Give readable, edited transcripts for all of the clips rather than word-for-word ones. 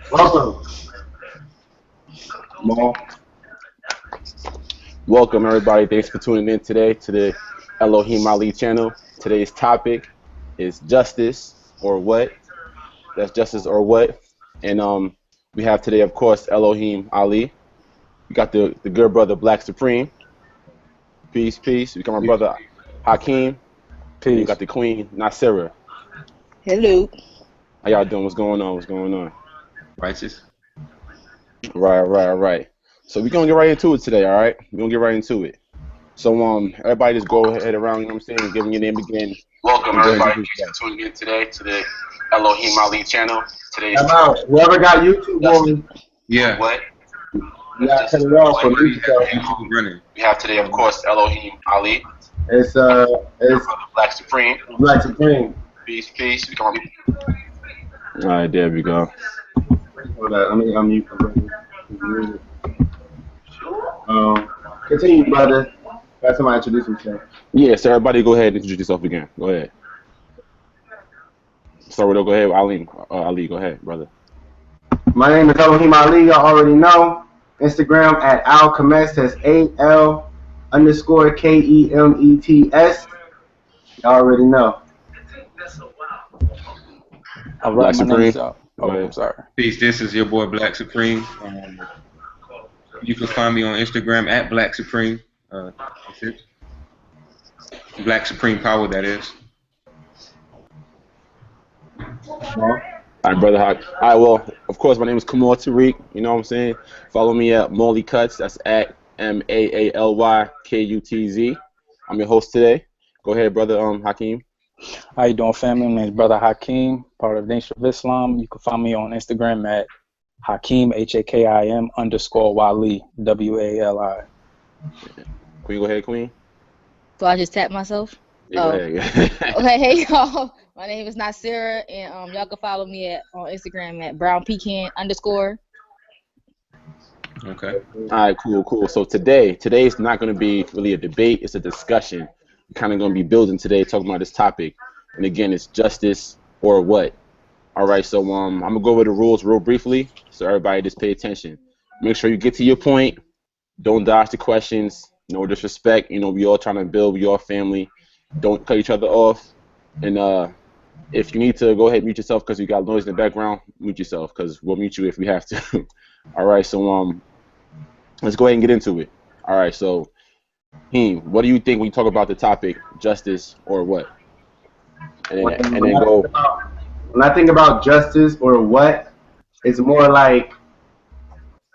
Welcome, Mo. Welcome, everybody. Thanks for tuning in today to the Elohim Ali channel. Today's topic is justice or what? That's justice or what? And we have today, of course, Elohim Ali. We got the good brother Black Supreme. Peace, peace. We got my brother Hakeem. And we got the queen Nasira. Hello. How y'all doing? What's going on? What's going on? Righteous. Right. So we're gonna get right into it today, all right? We're gonna get right into it. So everybody just go ahead around, you know what I'm saying, giving your name again. Welcome everybody tuning in today to the Elohim Ali channel. Today's Whoever got YouTube on, Yeah. what? you got to cut it off for me. Running. We have today, of course, Elohim Ali. It's Black Supreme. Black Supreme. Peace. We come on. All right, there we go. Hold on, let me continue, brother. Got somebody introduce himself. Yes, everybody go ahead and introduce yourself again. Go ahead. Start with go ahead, Ali, go ahead, brother. My name is Elohim Ali. Y'all already know. Instagram at Al-Kemes. That's AL_KEMETS. Y'all already know. All right, my name is, I'm sorry. Peace. This is your boy Black Supreme. You can find me on Instagram at Black Supreme. That's it. Black Supreme Power, that is. All right, brother Hawk. All right, well, of course, my name is Kamal Tariq. You know what I'm saying? Follow me at Molly Cuts. That's at MAALYKUTZ. I'm your host today. Go ahead, brother Hakeem. How you doing, family? My name is Brother Hakeem, part of the Nation of Islam. You can find me on Instagram at Hakeem, HAKIM_Wali, WALI. Queen, go ahead, Queen. So I just tap myself? Yeah, go ahead. Okay, hey y'all. My name is Nasira, and y'all can follow me on Instagram at brownpecan_. Okay. All right, cool. So today's not going to be really a debate. It's a discussion. We're kind of going to be building today, talking about this topic. And again, it's justice or what? All right, so I'm going to go over the rules real briefly. So everybody just pay attention. Make sure you get to your point. Don't dodge the questions. No disrespect. You know, we all trying to build. We all family. Don't cut each other off. And if you need to, go ahead and mute yourself because you got noise in the background. Mute yourself because we'll mute you if we have to. All right, so let's go ahead and get into it. All right, so what do you think when you talk about the topic justice or what? And then go. When I think about justice or what, it's more like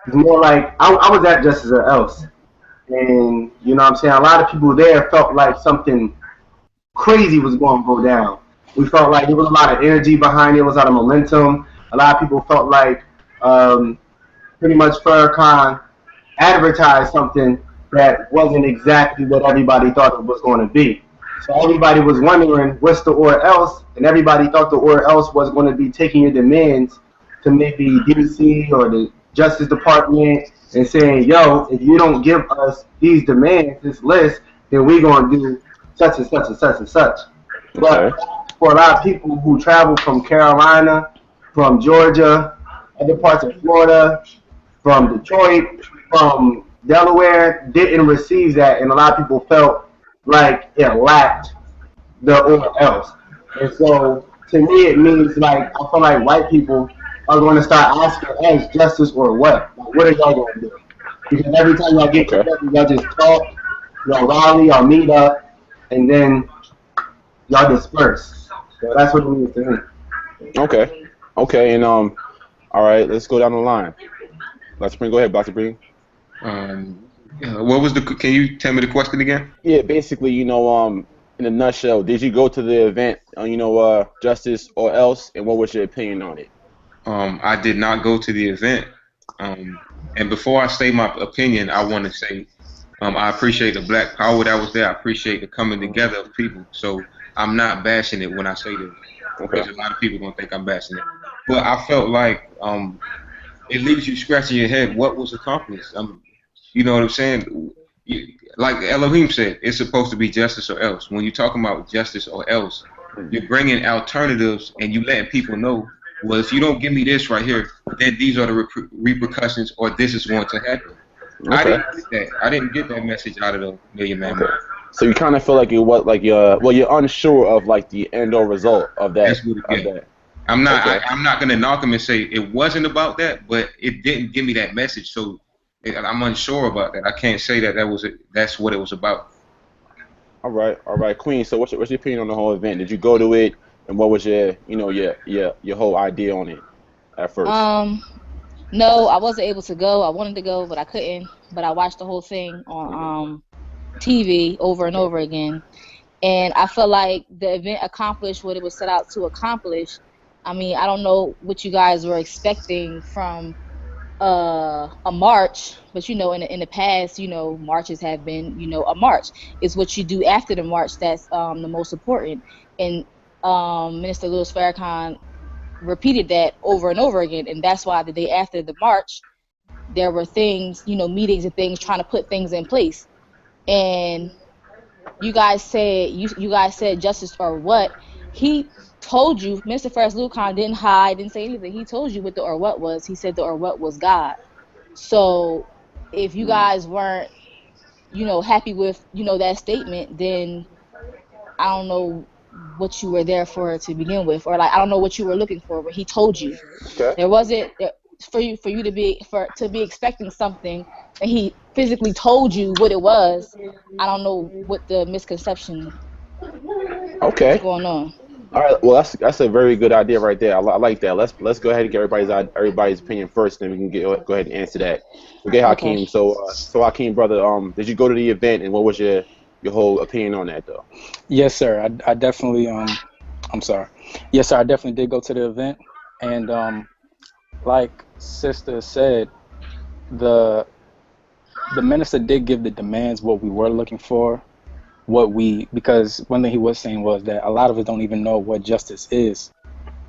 I was at Justice or Else, and you know what I'm saying, a lot of people there felt like something crazy was going to go down. We felt like there was a lot of energy behind it, a lot of momentum. A lot of people felt like pretty much Farakhan advertised something that wasn't exactly what everybody thought it was going to be. So everybody was wondering what's the or else, and everybody thought the or else was going to be taking your demands to maybe DC or the Justice Department and saying, yo, if you don't give us these demands, this list, then we're going to do such and such and such and such. But for a lot of people who travel from Carolina, from Georgia, other parts of Florida, from Detroit, from Delaware, didn't receive that, and a lot of people felt like it lacked the or else. And so to me it means like I feel like white people are going to start asking us justice or what? Like, what are y'all going to do? Because every time y'all get together, y'all just talk, y'all rally, y'all meet up, and then y'all disperse. So that's what it means to me. Okay, and all right, let's go down the line. Let's go ahead, Dr. Breen. What was can you tell me the question again? Yeah, basically, you know, in a nutshell, did you go to the event, Justice or Else, and what was your opinion on it? I did not go to the event. And before I say my opinion, I want to say I appreciate the black power that was there. I appreciate the coming together of people. So I'm not bashing it when I say this. Because a lot of people going to think I'm bashing it. But I felt like it leaves you scratching your head what was accomplished. You know what I'm saying? Like Elohim said, it's supposed to be justice or else. When you're talking about justice or else, you're bringing alternatives and you letting people know, well, if you don't give me this right here, then these are the repercussions, or this is going to happen. Okay. I didn't get that. I didn't get that message out of the Million Man Okay. March. So you kind of feel like you're unsure of like the end or result of that. That's what it Of get. that. I'm not. Okay. I'm not gonna knock him and say it wasn't about that, but it didn't give me that message. So I'm unsure about that. I can't say that that's what it was about. All right, Queen. So what's your opinion on the whole event? Did you go to it, and what was your your whole idea on it at first? No, I wasn't able to go. I wanted to go, but I couldn't. But I watched the whole thing on TV over and over again, and I felt like the event accomplished what it was set out to accomplish. I mean, I don't know what you guys were expecting from a march, but in the past, marches have been, a march. It's what you do after the march that's the most important. And Minister Louis Farrakhan repeated that over and over again, and that's why the day after the march, there were things, meetings and things trying to put things in place. And you guys said justice or what? He told you, Mr. First Lucan didn't hide, didn't say anything. He told you what the or what was. He said the or what was God. So if you guys weren't, happy with, that statement, then I don't know what you were there for to begin with, or like I don't know what you were looking for. But he told you Okay. there wasn't for you to be expecting something, and he physically told you what it was. I don't know what the misconception is Okay. going on. All right. Well, that's a very good idea right there. I like that. Let's go ahead and get everybody's opinion first, then we can go ahead and answer that. Okay, Okay. Hakeem. So Hakeem, brother, did you go to the event, and what was your whole opinion on that though? Yes, sir. I definitely I'm sorry. Yes, sir. I definitely did go to the event, and like Sister said, the minister did give the demands what we were looking for, because one thing he was saying was that a lot of us don't even know what justice is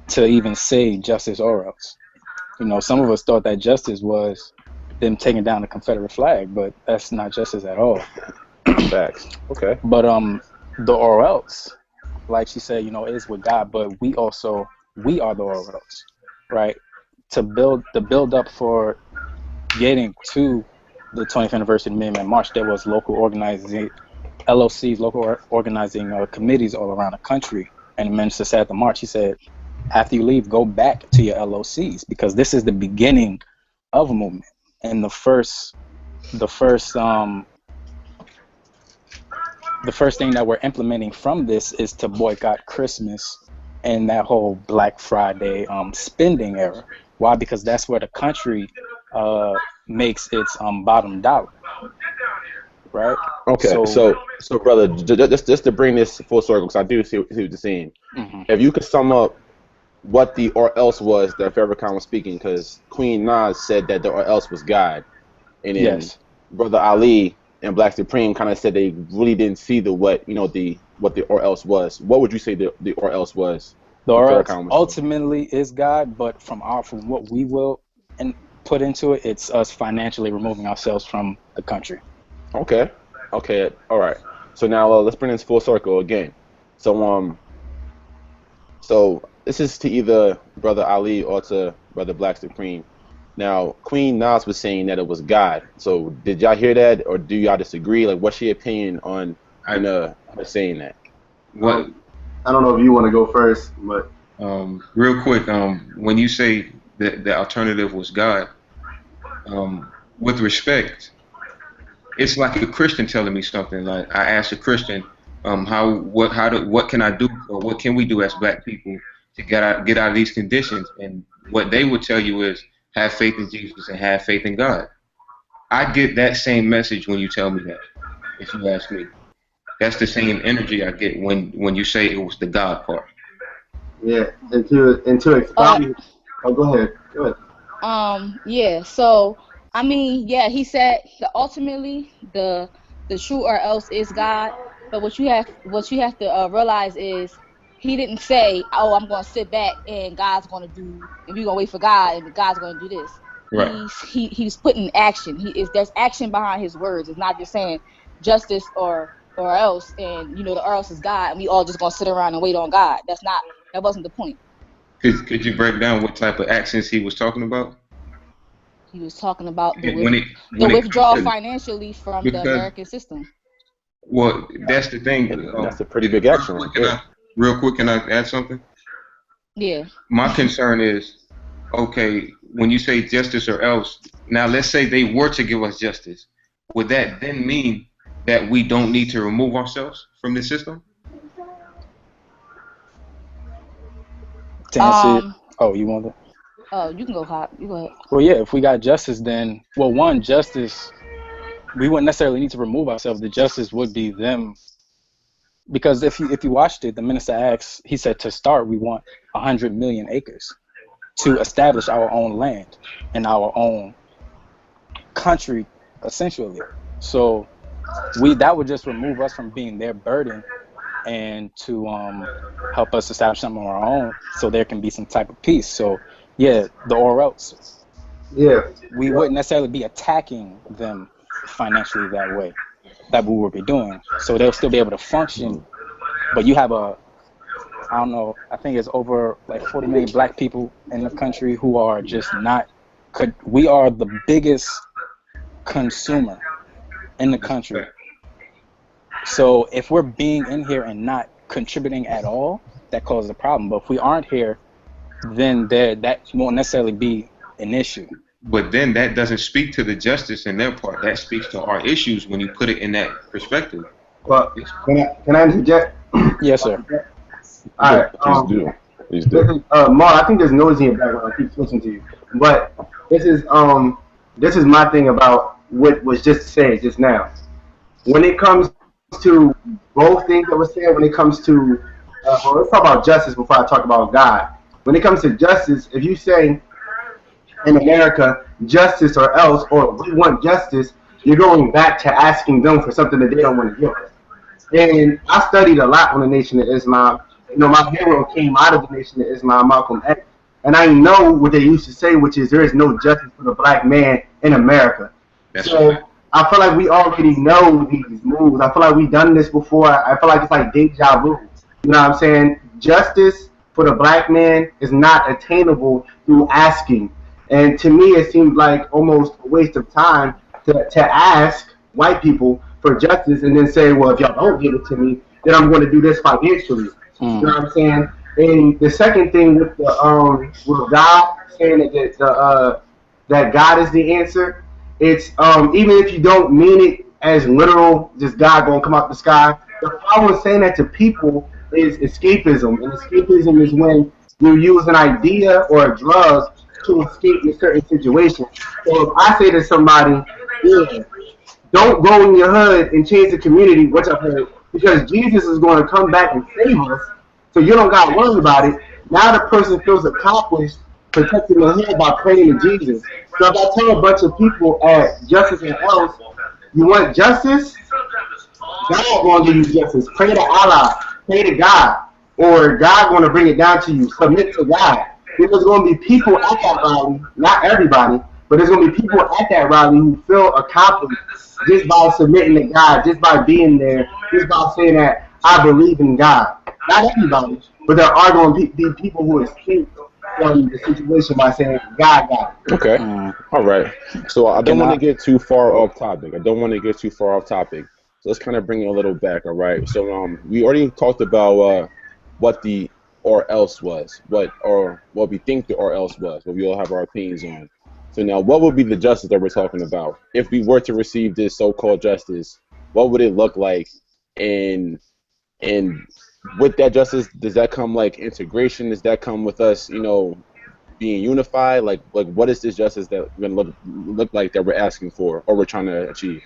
to even say justice or else. Some of us thought that justice was them taking down the Confederate flag, but that's not justice at all. Facts. Okay. But the or else, like she said, is with God, but we are the or else, right? To build up for getting to the 20th anniversary of the Million Man March, there was local organizing LOCs, local organizing committees all around the country. And the minister said at the march, he said, after you leave, go back to your LOCs, because this is the beginning of a movement. And the first thing that we're implementing from this is to boycott Christmas and that whole Black Friday spending era. Why? Because that's where the country makes its bottom dollar, right? Okay. So brother, just to bring this full circle, because I do see what you're saying. Mhm. If you could sum up what the or else was that Farrakhan was speaking, because Queen Nas said that the or else was God, and then Yes. Brother Ali and Black Supreme kind of said they really didn't see what the or else was. What would you say the or else was? The When or else Farrakhan was talking? ultimately is God, but from what we will and put into it, it's us financially removing ourselves from the country. Okay, all right. So now let's bring this full circle again. So so this is to either Brother Ali or to Brother Black Supreme. Now, Queen Nas was saying that it was God. So did y'all hear that, or do y'all disagree? Like, what's your opinion on her saying that? What? I don't know if you want to go first, but Real quick. When you say that the alternative was God, with respect, it's like a Christian telling me something. Like I asked a Christian, what can I do, or what can we do as Black people to get out of these conditions? And what they would tell you is have faith in Jesus and have faith in God. I get that same message when you tell me that. If you ask me, that's the same energy I get when you say it was the God part. yeah, and to expound. Oh, go ahead. Go ahead. Yeah, so I mean, yeah, he said that ultimately the true or else is God. But what you have to realize is he didn't say, "Oh, I'm going to sit back and God's going to do, and we're going to wait for God, and God's going to do this." Right. He's putting action. There's action behind his words. It's not just saying justice or else, and the or else is God, and we all just going to sit around and wait on God. That wasn't the point. Could you break down what type of actions he was talking about? He was talking about the when the it comes withdrawal to, financially from the because American system. well, that's the thing. And that's a pretty big action right there. Real quick, can I add something? Yeah. My concern is, okay, when you say justice or else, now let's say they were to give us justice, would that then mean that we don't need to remove ourselves from the system? To answer it. Oh, you want to? Oh, you can go hot. You go ahead. Well, yeah, if we got justice, then, well, one, justice, we wouldn't necessarily need to remove ourselves. The justice would be them. Because if you watched it, the minister asked, he said, to start, we want 100 million acres to establish our own land and our own country, essentially. So that would just remove us from being their burden and to help us establish something on our own so there can be some type of peace. So, yeah, the or else. Yeah. We wouldn't necessarily be attacking them financially that way, that we would be doing. So they'll still be able to function. But you have I don't know, I think it's over like 40 million black people in the country who are just not, we are the biggest consumer in the country. So if we're being in here and not contributing at all, that causes a problem. But if we aren't here, then that won't necessarily be an issue. But then that doesn't speak to the justice in their part. That speaks to our issues when you put it in that perspective. But can I interject? Yes, sir. All right. Please do. Mark, I think there's noise in your background. I keep switching to you. But this is my thing about what was just said just now. When it comes to both things that were said, when it comes to let's talk about justice before I talk about God. When it comes to justice, if you say in America, justice or else, or we want justice, you're going back to asking them for something that they don't want to give us. And I studied a lot on the Nation of Islam. You know, my hero came out of the Nation of Islam, Malcolm X. And I know what they used to say, which is there is no justice for the black man in America. So I feel like we already know these moves. I feel like we've done this before. I feel like it's like deja vu. You know what I'm saying? Justice for the black man is not attainable through asking. And to me, it seems like almost a waste of time to ask white people for justice and then say, well, if y'all don't give it to me, then I'm going to do this financially. You know what I'm saying? And the second thing with the with God saying that God is the answer, it's even if you don't mean it as literal, just God gonna come out the sky. The problem with saying that to people is escapism, and escapism is when you use an idea or a drug to escape a certain situation. So if I say to somebody, yeah, don't go in your hood and change the community, which I've heard, because Jesus is going to come back and save us, so you don't got to worry about it. Now the person feels accomplished protecting their head by praying to Jesus. So if I tell a bunch of people at Justice and Else, you want justice? God going to give you justice. Pray to Allah. Pray to God. Or God going to bring it down to you. Submit to God. There's going to be people at that rally, not everybody, but there's going to be people at that rally who feel accomplished just by submitting to God, just by being there, just by saying that I believe in God. Not everybody, but there are going to be people who escape from the situation by saying God got it. Okay. All right. So I don't want to get too far off topic. So let's kind of bring it a little back. All right. So we already talked about what the or else was, what we think the or else was, what we all have our opinions on. So now, what would be the justice that we're talking about? If we were to receive this so-called justice, what would it look like? And with that justice, does that come like integration? Does that come with us, being unified? Like what is this justice that we're gonna look like that we're asking for or we're trying to achieve?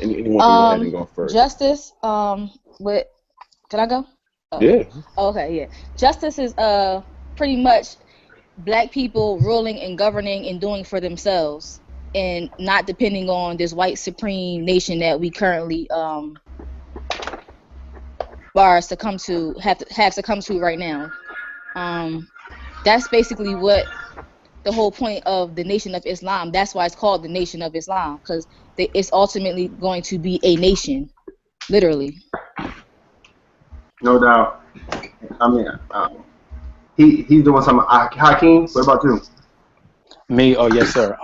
Anyone can go ahead and go first. Justice. Can I go? Oh. Yeah. Okay. Yeah. Justice is pretty much black people ruling and governing and doing for themselves and not depending on this white supreme nation that we currently have succumbed to right now. That's basically what the whole point of the Nation of Islam. That's why it's called the Nation of Islam, because it's ultimately going to be a nation, literally. No doubt. I mean, he's doing something. Hakeem, what about you? Me? Oh, yes, sir.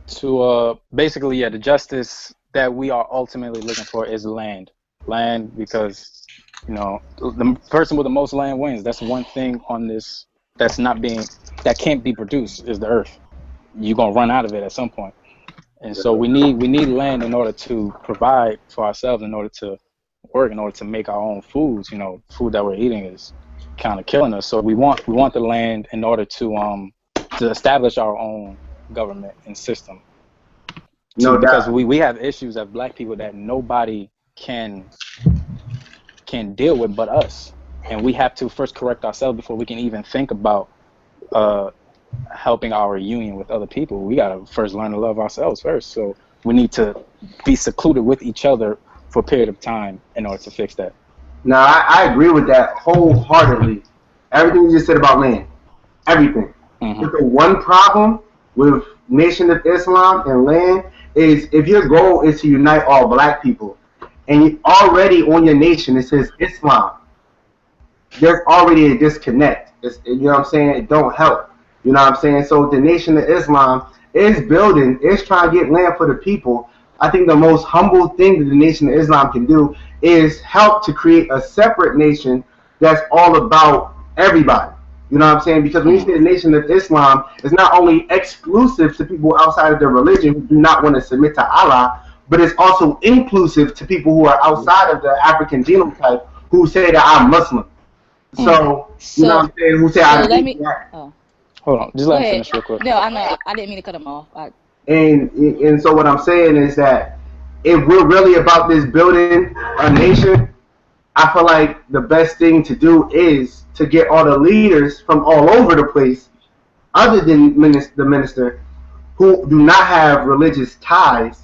To basically, yeah, the justice that we are ultimately looking for is land. Land, because the person with the most land wins. That's one thing on this that can't be produced is the earth. You're gonna run out of it at some point. And so we need land in order to provide for ourselves, in order to work, in order to make our own foods. Food that we're eating is kind of killing us. So we want the land in order to establish our own government and system. Because we have issues as Black people that nobody can deal with but us, and we have to first correct ourselves before we can even think about helping our union with other people. We gotta first learn to love ourselves first. So we need to be secluded with each other for a period of time in order to fix that. Now, I agree with that wholeheartedly. Everything you just said about land, everything. But the one problem with Nation of Islam and land is if your goal is to unite all Black people, and you already on your nation it says Islam, there's already a disconnect. You know what I'm saying? It don't help. You know what I'm saying? So the Nation of Islam is building, is trying to get land for the people. I think the most humble thing that the Nation of Islam can do is help to create a separate nation that's all about everybody. You know what I'm saying? Because when you say the Nation of Islam, it's not only exclusive to people outside of their religion who do not want to submit to Allah, but it's also inclusive to people who are outside of the African genotype who say that I'm Muslim. So you know what I'm saying? Who say I let Hold on, just let me finish real quick. No, I know. I didn't mean to cut him off. And so what I'm saying is that if we're really about this building a nation, I feel like the best thing to do is to get all the leaders from all over the place, other than the minister, who do not have religious ties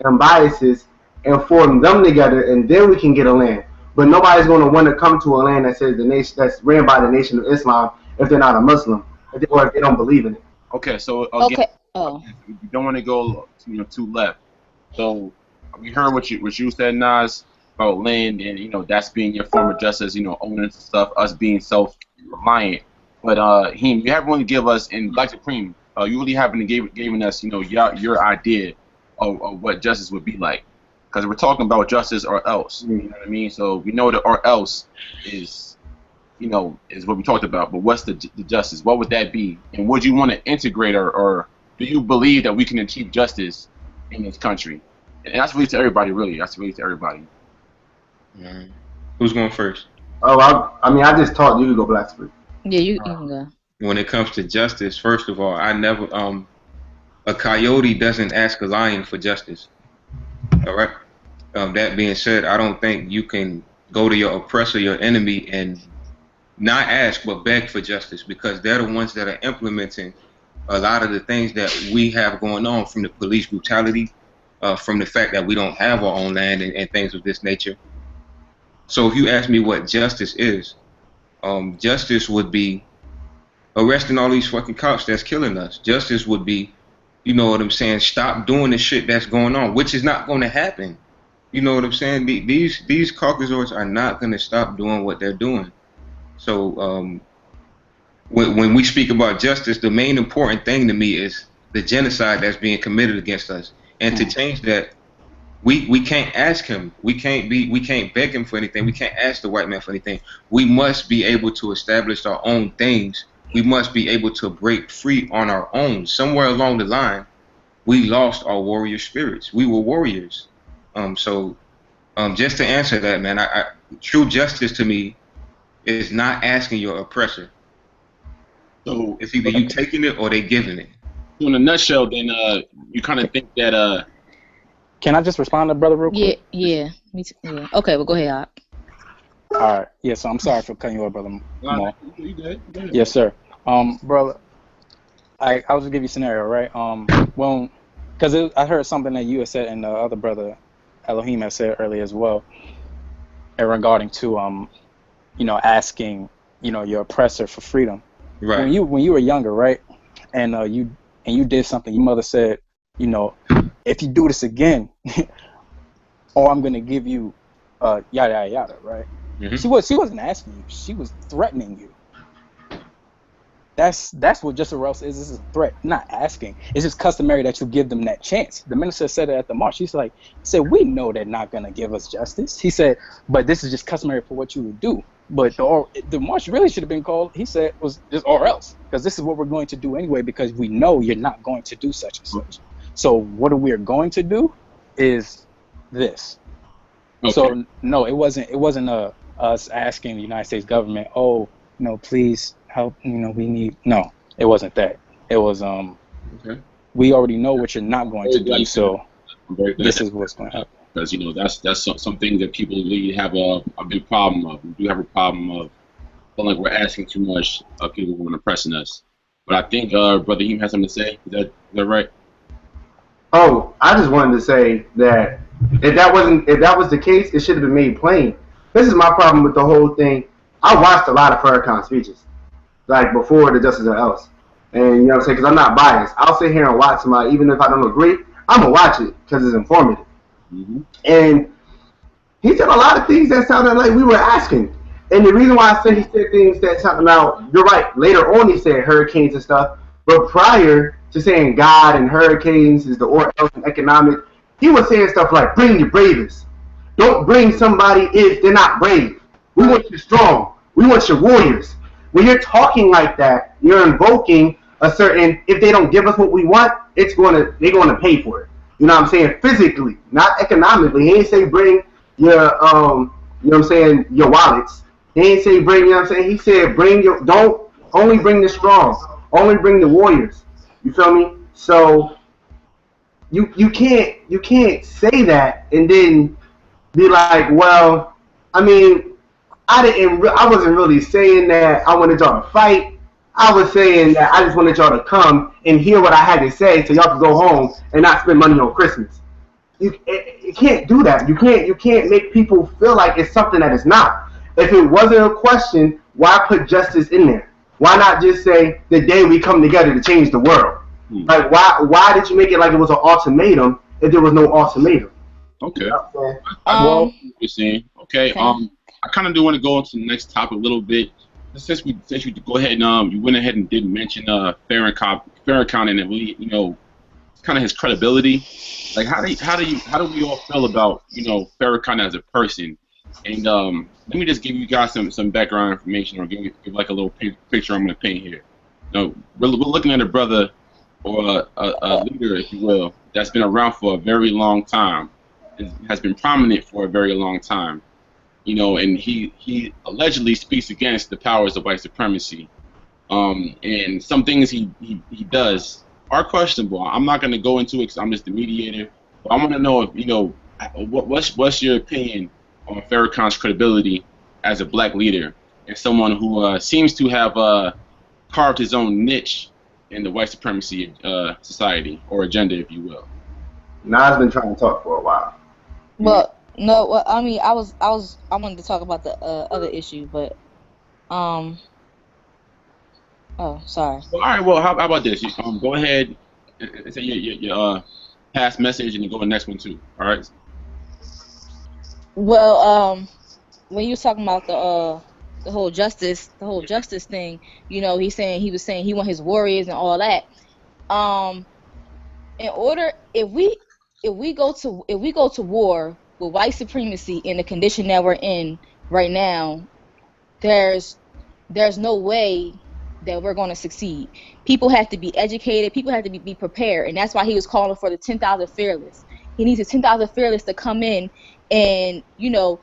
and biases, and form them together, and then we can get a land. But nobody's going to want to come to a land that says the nation that's ran by the Nation of Islam if they're not a Muslim, or if they don't believe in it. Okay, so again, we don't want to go too left. So we heard what you said, Nas, about land, and that's being your form of justice, owning stuff, us being self-reliant. But you haven't really give us in Black Supreme. You really haven't given us your idea of what justice would be like, because we're talking about justice or else. You know what I mean? So we know that or else is what we talked about. But what's the justice? What would that be? And would you want to integrate or do you believe that we can achieve justice in this country? And that's really to everybody, really. That's really to everybody. Who's going first? Oh, I just taught you to go Black Supreme. Yeah, you can go. When it comes to justice, first of all, I never a coyote doesn't ask a lion for justice. All right. That being said, I don't think you can go to your oppressor, your enemy, and not ask but beg for justice, because they're the ones that are implementing a lot of the things that we have going on, from the police brutality, from the fact that we don't have our own land and things of this nature. So if you ask me what justice is, justice would be arresting all these fucking cops that's killing us. Justice would be, you know what I'm saying, stop doing the shit that's going on, which is not going to happen. You know what I'm saying? These Caucasoids are not going to stop doing what they're doing. So when we speak about justice, the main important thing to me is the genocide that's being committed against us. And to change that, we can't ask him. We can't beg him for anything. We can't ask the white man for anything. We must be able to establish our own things. We must be able to break free on our own. Somewhere along the line, we lost our warrior spirits. We were warriors. So just to answer that, man, true justice to me is not asking your oppressor. So it's either you taking it or they giving it. So in a nutshell, then you kind of think that. Can I just respond to brother real quick? Yeah. Me too. Yeah. Okay, well go ahead, Op. All right. Yeah. So I'm sorry for cutting you off, brother. You good. Yes, sir. Brother, I was just give you a scenario, right? Well, because I heard something that you had said and the other brother Elohim had said earlier as well, regarding to asking your oppressor for freedom. Right. When you were younger, right, and you did something, your mother said, if you do this again, or I'm gonna give you yada yada yada, right? Mm-hmm. She wasn't asking you, she was threatening you. That's what just or else is. This is a threat, not asking. It's just customary that you give them that chance. The minister said it at the march. He said, we know they're not going to give us justice. He said, but this is just customary for what you would do. But the march really should have been called, he said, was just or else, because this is what we're going to do anyway, because we know you're not going to do such and such. So what we are going to do is this. Okay. So no, it wasn't us asking the United States government, oh, please help, we need, no, it wasn't that. It was we already know what you're not going to do, so this is what's going to happen. Because that's something that people really have a big problem of. We do have a problem of feeling like we're asking too much of people who are oppressing us. But I think Brother Eam has something to say. Is that right? Oh, I just wanted to say that if that was the case, it should have been made plain. This is my problem with the whole thing. I watched a lot of Farakhan speeches, like before the Justice or Else. And you know what I'm saying? Because I'm not biased. I'll sit here and watch somebody, even if I don't agree, I'm going to watch it because it's informative. Mm-hmm. And he said a lot of things that sounded like we were asking. And the reason why I said he said things that sounded about, you're right, later on he said hurricanes and stuff, but prior to saying God and hurricanes is the or else and economic, he was saying stuff like, bring your bravest. Don't bring somebody if they're not brave. We want you strong. We want your warriors. When you're talking like that, you're invoking a certain, if they don't give us what we want, they're going to pay for it. You know what I'm saying? Physically, not economically. He ain't say bring your, you know what I'm saying, your wallets. He ain't say bring, you know what I'm saying? He said don't only bring the strong, only bring the warriors. You feel me? So you can't say that and then be like, well, I mean, I wasn't really saying that I wanted y'all to fight. I was saying that I just wanted y'all to come and hear what I had to say so y'all could go home and not spend money on Christmas. You can't do that. You can't make people feel like it's something that it's not. If it wasn't a question, why put justice in there? Why not just say the day we come together to change the world? Like why did you make it like it was an ultimatum if there was no ultimatum? Okay. Well, you're saying okay. I kind of do want to go into the next topic a little bit. Since we go ahead and you went ahead and did mention Farakhan and we kind of his credibility. Like how do we all feel about Farakhan as a person? And let me just give you guys some background information or give like a little picture I'm going to paint here. We're looking at a brother or a leader, if you will, that's been around for a very long time, has been prominent for a very long time. And he allegedly speaks against the powers of white supremacy. And some things he does are questionable. I'm not going to go into it because I'm just the mediator. But I want to know if what's your opinion on Farakhan's credibility as a black leader and someone who seems to have carved his own niche in the white supremacy society or agenda, if you will. Nas been trying to talk for a while. Well. No, well, I mean, I wanted to talk about the other issue, but oh, sorry. Well, all right. Well, how about this? Go ahead and say your past message, and you go to the next one too. All right. Well, when you was talking about the whole justice thing, he was saying he want his warriors and all that. If we go to war with white supremacy in the condition that we're in right now, there's no way that we're going to succeed. People have to be educated. People have to be prepared. And that's why he was calling for the 10,000 fearless. He needs the 10,000 fearless to come in and,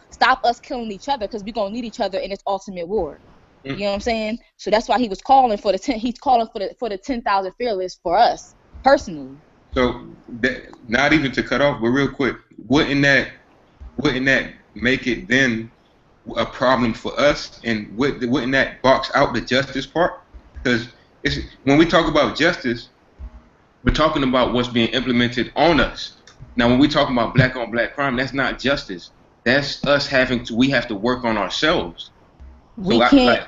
stop us killing each other, because we're going to need each other in this ultimate war. You know what I'm saying? So that's why he was calling for he's calling for the 10,000 fearless for us personally. So not even to cut off, but real quick, wouldn't that make it then a problem for us, and wouldn't that box out the justice part? Because when we talk about justice, we're talking about what's being implemented on us. Now, when we talk about black on black crime, that's not justice. That's us we have to work on ourselves. We can't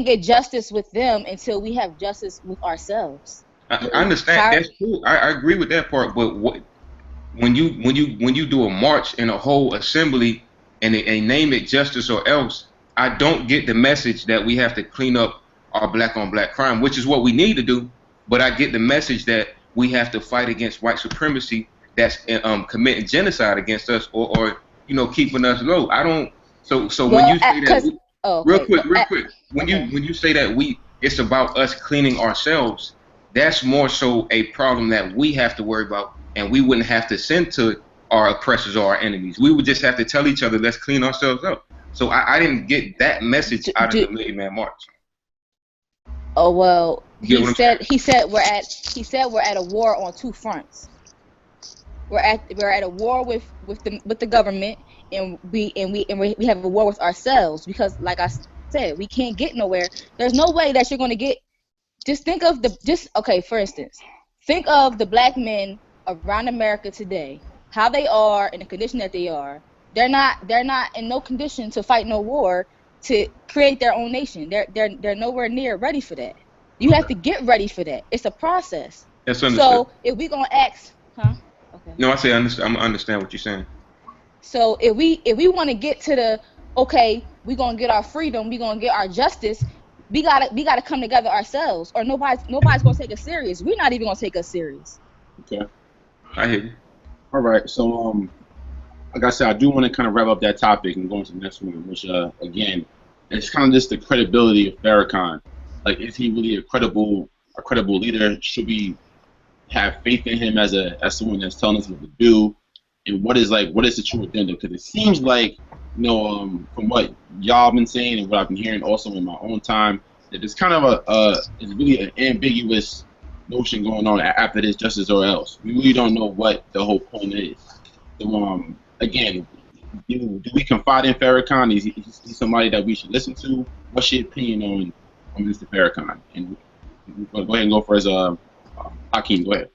get justice with them until we have justice with ourselves. I understand. That's cool. I agree with that part. But when you do a march in a whole assembly and they name it justice or else, I don't get the message that we have to clean up our black on black crime, which is what we need to do. But I get the message that we have to fight against white supremacy that's committing genocide against us, or keeping us low. I don't. So when you say that, real quick, when you say that it's about us cleaning ourselves, that's more so a problem that we have to worry about, and we wouldn't have to send to our oppressors or our enemies. We would just have to tell each other, let's clean ourselves up. So I didn't get that message out of the Million Man March. Oh well, he said we're at a war on two fronts. We're at a war with the government, and we have a war with ourselves, because like I said, we can't get nowhere. There's no way that you're going to get. Just think of for instance, think of the black men around America today, how they are in the condition that they are. They're not in no condition to fight no war to create their own nation. They're nowhere near ready for that. You have to get ready for that. It's a process. That's understood. So if we gonna ask, okay. No, I say I understand what you're saying. So if we want to get to we're gonna get our freedom, we're gonna get our justice, we gotta come together ourselves, or nobody's gonna take us serious. We're not even gonna take us serious. Okay. I hear you. All right. So like I said, I do want to kind of wrap up that topic and go into the next one, which again, it's kind of just the credibility of Farakhan. Like, is he really a credible leader? Should we have faith in him as someone that's telling us what to do? And what is the true agenda? Because it seems like, from what y'all been saying and what I've been hearing also in my own time, that it's kind of it's really an ambiguous notion going on after this justice or else. We really don't know what the whole point is. So again, do we confide in Farakhan? Is he somebody that we should listen to? What's your opinion on Mr. Farakhan? And go ahead and go first. Hakeem, go ahead.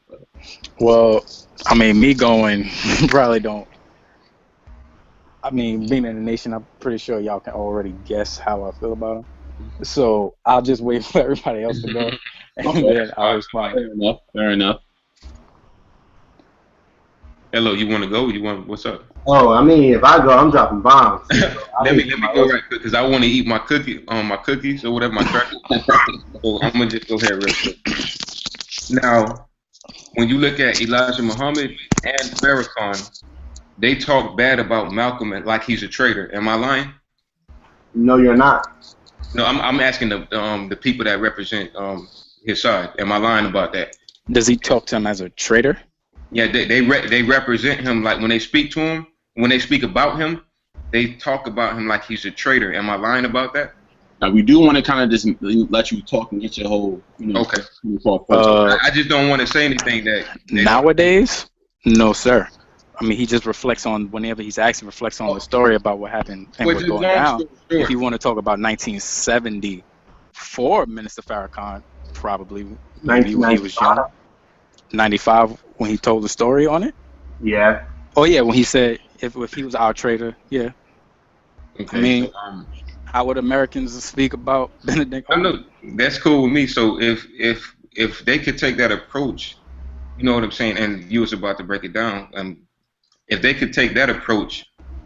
Well, I mean, me going probably don't. I mean, being in the nation, I'm pretty sure y'all can already guess how I feel about him. So I'll just wait for everybody else to go, and then I'll respond. Fair enough. Hello, you want to go? What's up? Oh, I mean, if I go, I'm dropping bombs. Let me go right quick, because I want to eat my cookies or whatever, my crackers. So I'm gonna just go ahead real quick. Now, when you look at Elijah Muhammad and Farakhan, they talk bad about Malcolm like he's a traitor. Am I lying? No, you're not. No, I'm asking the people that represent his side. Am I lying about that? Does he talk to him as a traitor? Yeah, they represent him, like when they speak to him, when they speak about him, they talk about him like he's a traitor. Am I lying about that? Now, we do want to kind of just let you talk and get your whole, Okay. I just don't want to say anything that nowadays. No, sir. I mean, he just reflects on whenever he's asked, reflects on the story about what happened and what's going down. Sure. If you want to talk about 1974, Minister Farakhan, probably maybe when he was young. 95 when he told the story on it. Yeah. Oh yeah, when he said if he was our traitor, yeah. Okay, I mean, how would Americans speak about Benedict? No, that's cool with me. So if they could take that approach, you know what I'm saying, and you was about to break it down, if they could take that approach,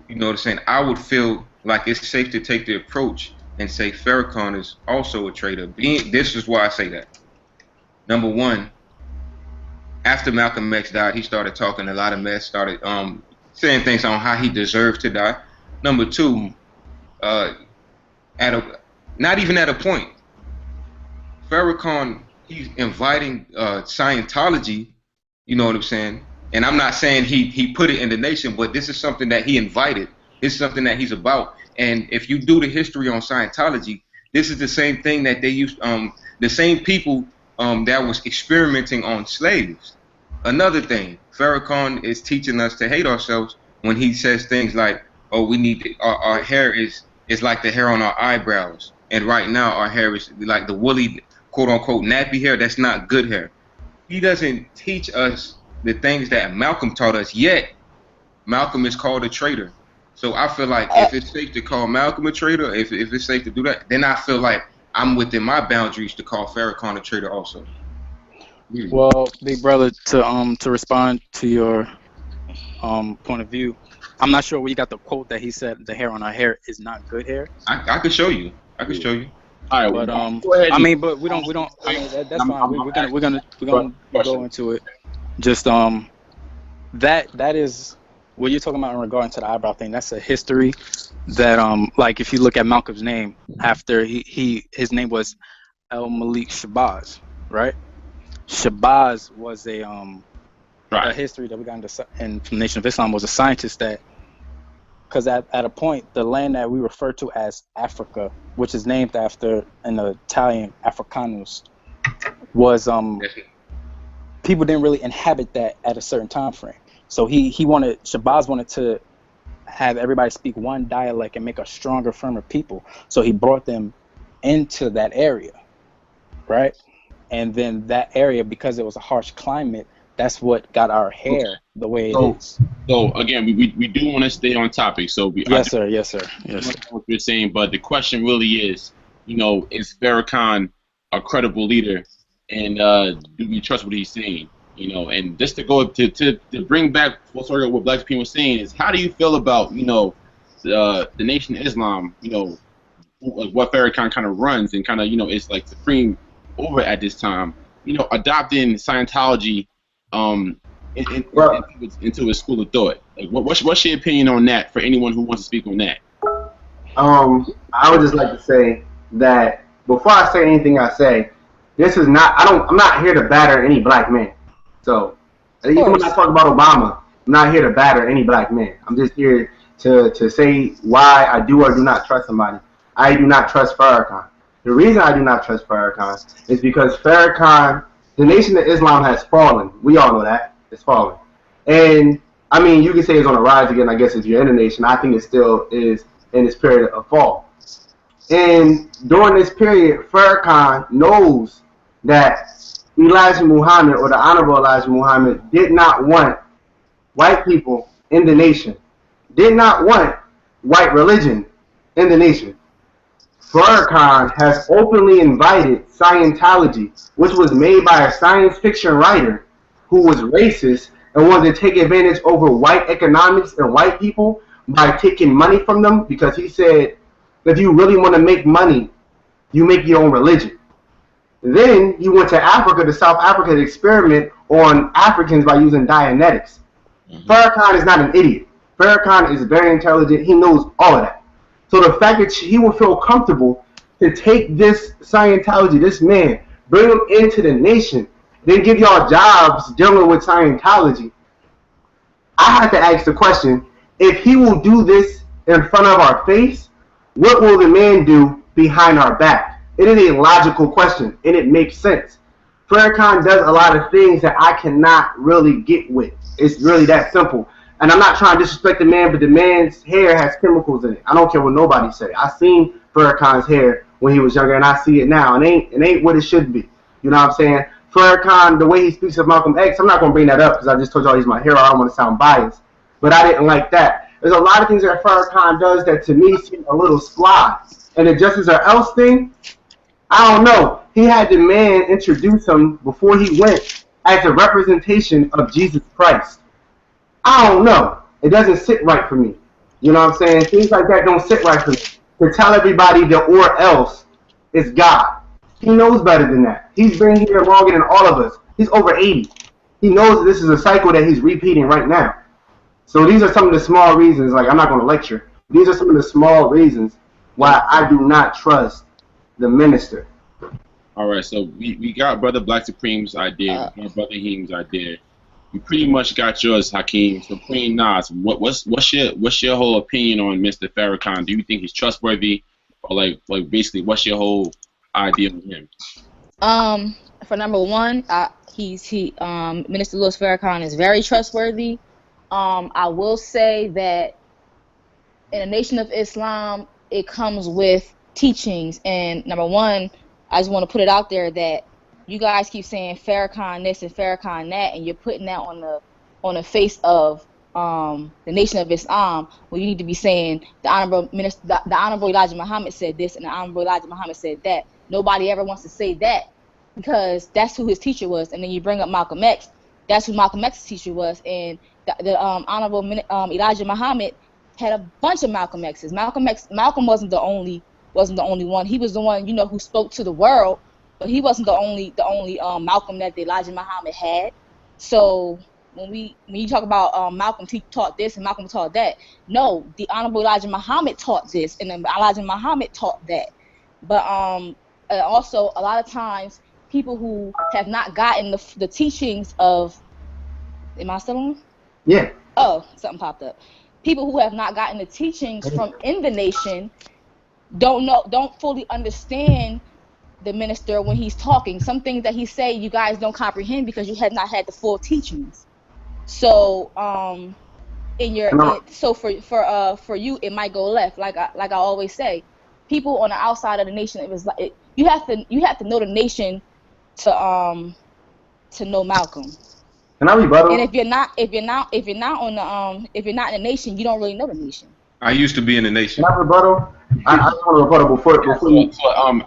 you know what I'm saying, I would feel like it's safe to take the approach and say Farakhan is also a traitor. This is why I say that. Number one, after Malcolm X died, he started talking a lot of mess, started saying things on how he deserved to die. Number two, not even at a point, Farakhan, he's inviting Scientology, you know what I'm saying? And I'm not saying he put it in the nation, but this is something that he invited. This is something that he's about. And if you do the history on Scientology, this is the same thing that they used, the same people that was experimenting on slaves. Another thing, Farakhan is teaching us to hate ourselves when he says things like, "Oh, we need our hair is like the hair on our eyebrows, and right now our hair is like the woolly, quote unquote, nappy hair. That's not good hair." He doesn't teach us the things that Malcolm taught us. Yet Malcolm is called a traitor. So I feel like if it's safe to call Malcolm a traitor, if it's safe to do that, then I feel like I'm within my boundaries to call Farakhan a traitor also. Well, big brother, to respond to your point of view, I'm not sure where you got the quote that he said the hair on our hair is not good hair. I could show you. I could show you. All right, But go ahead. I mean, but we don't. I mean, that's fine. We're gonna go into it. Just that is what you're talking about in regard to the eyebrow thing. That's a history that like if you look at Malcolm's name after his name was El Malik Shabazz, right? Shabazz was a history that we got into in from the Nation of Islam was a scientist that, because at a point the land that we refer to as Africa, which is named after an Italian Africanus, was people didn't really inhabit that at a certain time frame. So Shabazz wanted to have everybody speak one dialect and make a stronger, firmer people. So he brought them into that area, right? And then that area, because it was a harsh climate, that's what got our hair the way it is. So again, we do want to stay on topic. So yes, sir. What you're saying, but the question really is, is Farakhan a credible leader, and do we trust what he's saying? And just to go to bring back what Black Supreme was saying is, how do you feel about the Nation of Islam? What Farakhan kind of runs and kind of is like supreme over at this time. Adopting Scientology into his school of thought. Like, what's your opinion on that for anyone who wants to speak on that? I would just like to say that before I say anything I say, this is not, I'm not here to batter any black man. So, even when I talk about Obama, I'm not here to batter any black man. I'm just here to say why I do or do not trust somebody. I do not trust Farakhan. The reason I do not trust Farakhan is because Farakhan, the Nation of Islam has fallen. We all know that. It's fallen. And, I mean, you can say it's on a rise again, I guess, if you're in the nation. I think it still is in this period of fall. And during this period, Farakhan knows that Elijah Muhammad, or the Honorable Elijah Muhammad, did not want white people in the nation, did not want white religion in the nation. Farakhan has openly invited Scientology, which was made by a science fiction writer who was racist and wanted to take advantage over white economics and white people by taking money from them, because he said, if you really want to make money, you make your own religion. Then he went to Africa, to South Africa, to experiment on Africans by using dianetics. Farakhan is not an idiot. Farakhan is very intelligent. He knows all of that. So the fact that he will feel comfortable to take this Scientology, this man, bring him into the nation, then give y'all jobs dealing with Scientology, I have to ask the question, if he will do this in front of our face, what will the man do behind our back? It is a logical question, and it makes sense. Farakhan does a lot of things that I cannot really get with. It's really that simple. And I'm not trying to disrespect the man, but the man's hair has chemicals in it. I don't care what nobody say. I seen Farakhan's hair when he was younger, and I see it now. It ain't what it should be. You know what I'm saying? Farakhan, the way he speaks of Malcolm X, I'm not going to bring that up because I just told y'all he's my hero. I don't want to sound biased. But I didn't like that. There's a lot of things that Farakhan does that to me seem a little sly. And the Justice or Else thing, I don't know. He had the man introduce him before he went as a representation of Jesus Christ. I don't know. It doesn't sit right for me. You know what I'm saying? Things like that don't sit right for me. To tell everybody the or else is God. He knows better than that. He's been here longer than all of us. He's over 80. He knows this is a cycle that he's repeating right now. So these are some of the small reasons, like I'm not going to lecture. These are some of the small reasons why I do not trust the minister. All right, so we got Brother Black Supreme's idea, Brother Heem's idea. We pretty much got yours, Hakeem. So Queen Nas, what's your whole opinion on Mr. Farakhan? Do you think he's trustworthy, or like basically what's your whole idea on him? For number one, Minister Louis Farrakhan is very trustworthy. I will say that in the Nation of Islam, it comes with teachings, and number one, I just want to put it out there that you guys keep saying Farrakhan this and Farrakhan that, and you're putting that on the face of the Nation of Islam, when you need to be saying the Honorable Elijah Muhammad said this and the Honorable Elijah Muhammad said that. Nobody ever wants to say that because that's who his teacher was. And then you bring up Malcolm X. That's who Malcolm X's teacher was, and the Honorable Elijah Muhammad had a bunch of Malcolm X's. Malcolm wasn't the only one. He was the one, who spoke to the world, but he wasn't the only Malcolm that the Elijah Muhammad had. So when you talk about Malcolm taught this and Malcolm taught that, no, the Honorable Elijah Muhammad taught this and then Elijah Muhammad taught that. But also a lot of times people who have not gotten the teachings of, am I still on? Yeah. Oh, something popped up. People who have not gotten the teachings from in the nation don't fully understand the minister when he's talking. Some things that he say you guys don't comprehend because you have not had the full teachings. So for you it might go left, like I always say. People on the outside of the nation, it was like you have to know the nation to know Malcolm. Can I rebuttal? And if you're not in the nation, you don't really know the nation. I used to be in the nation. Can I rebuttal? I just want to rebuttal before you.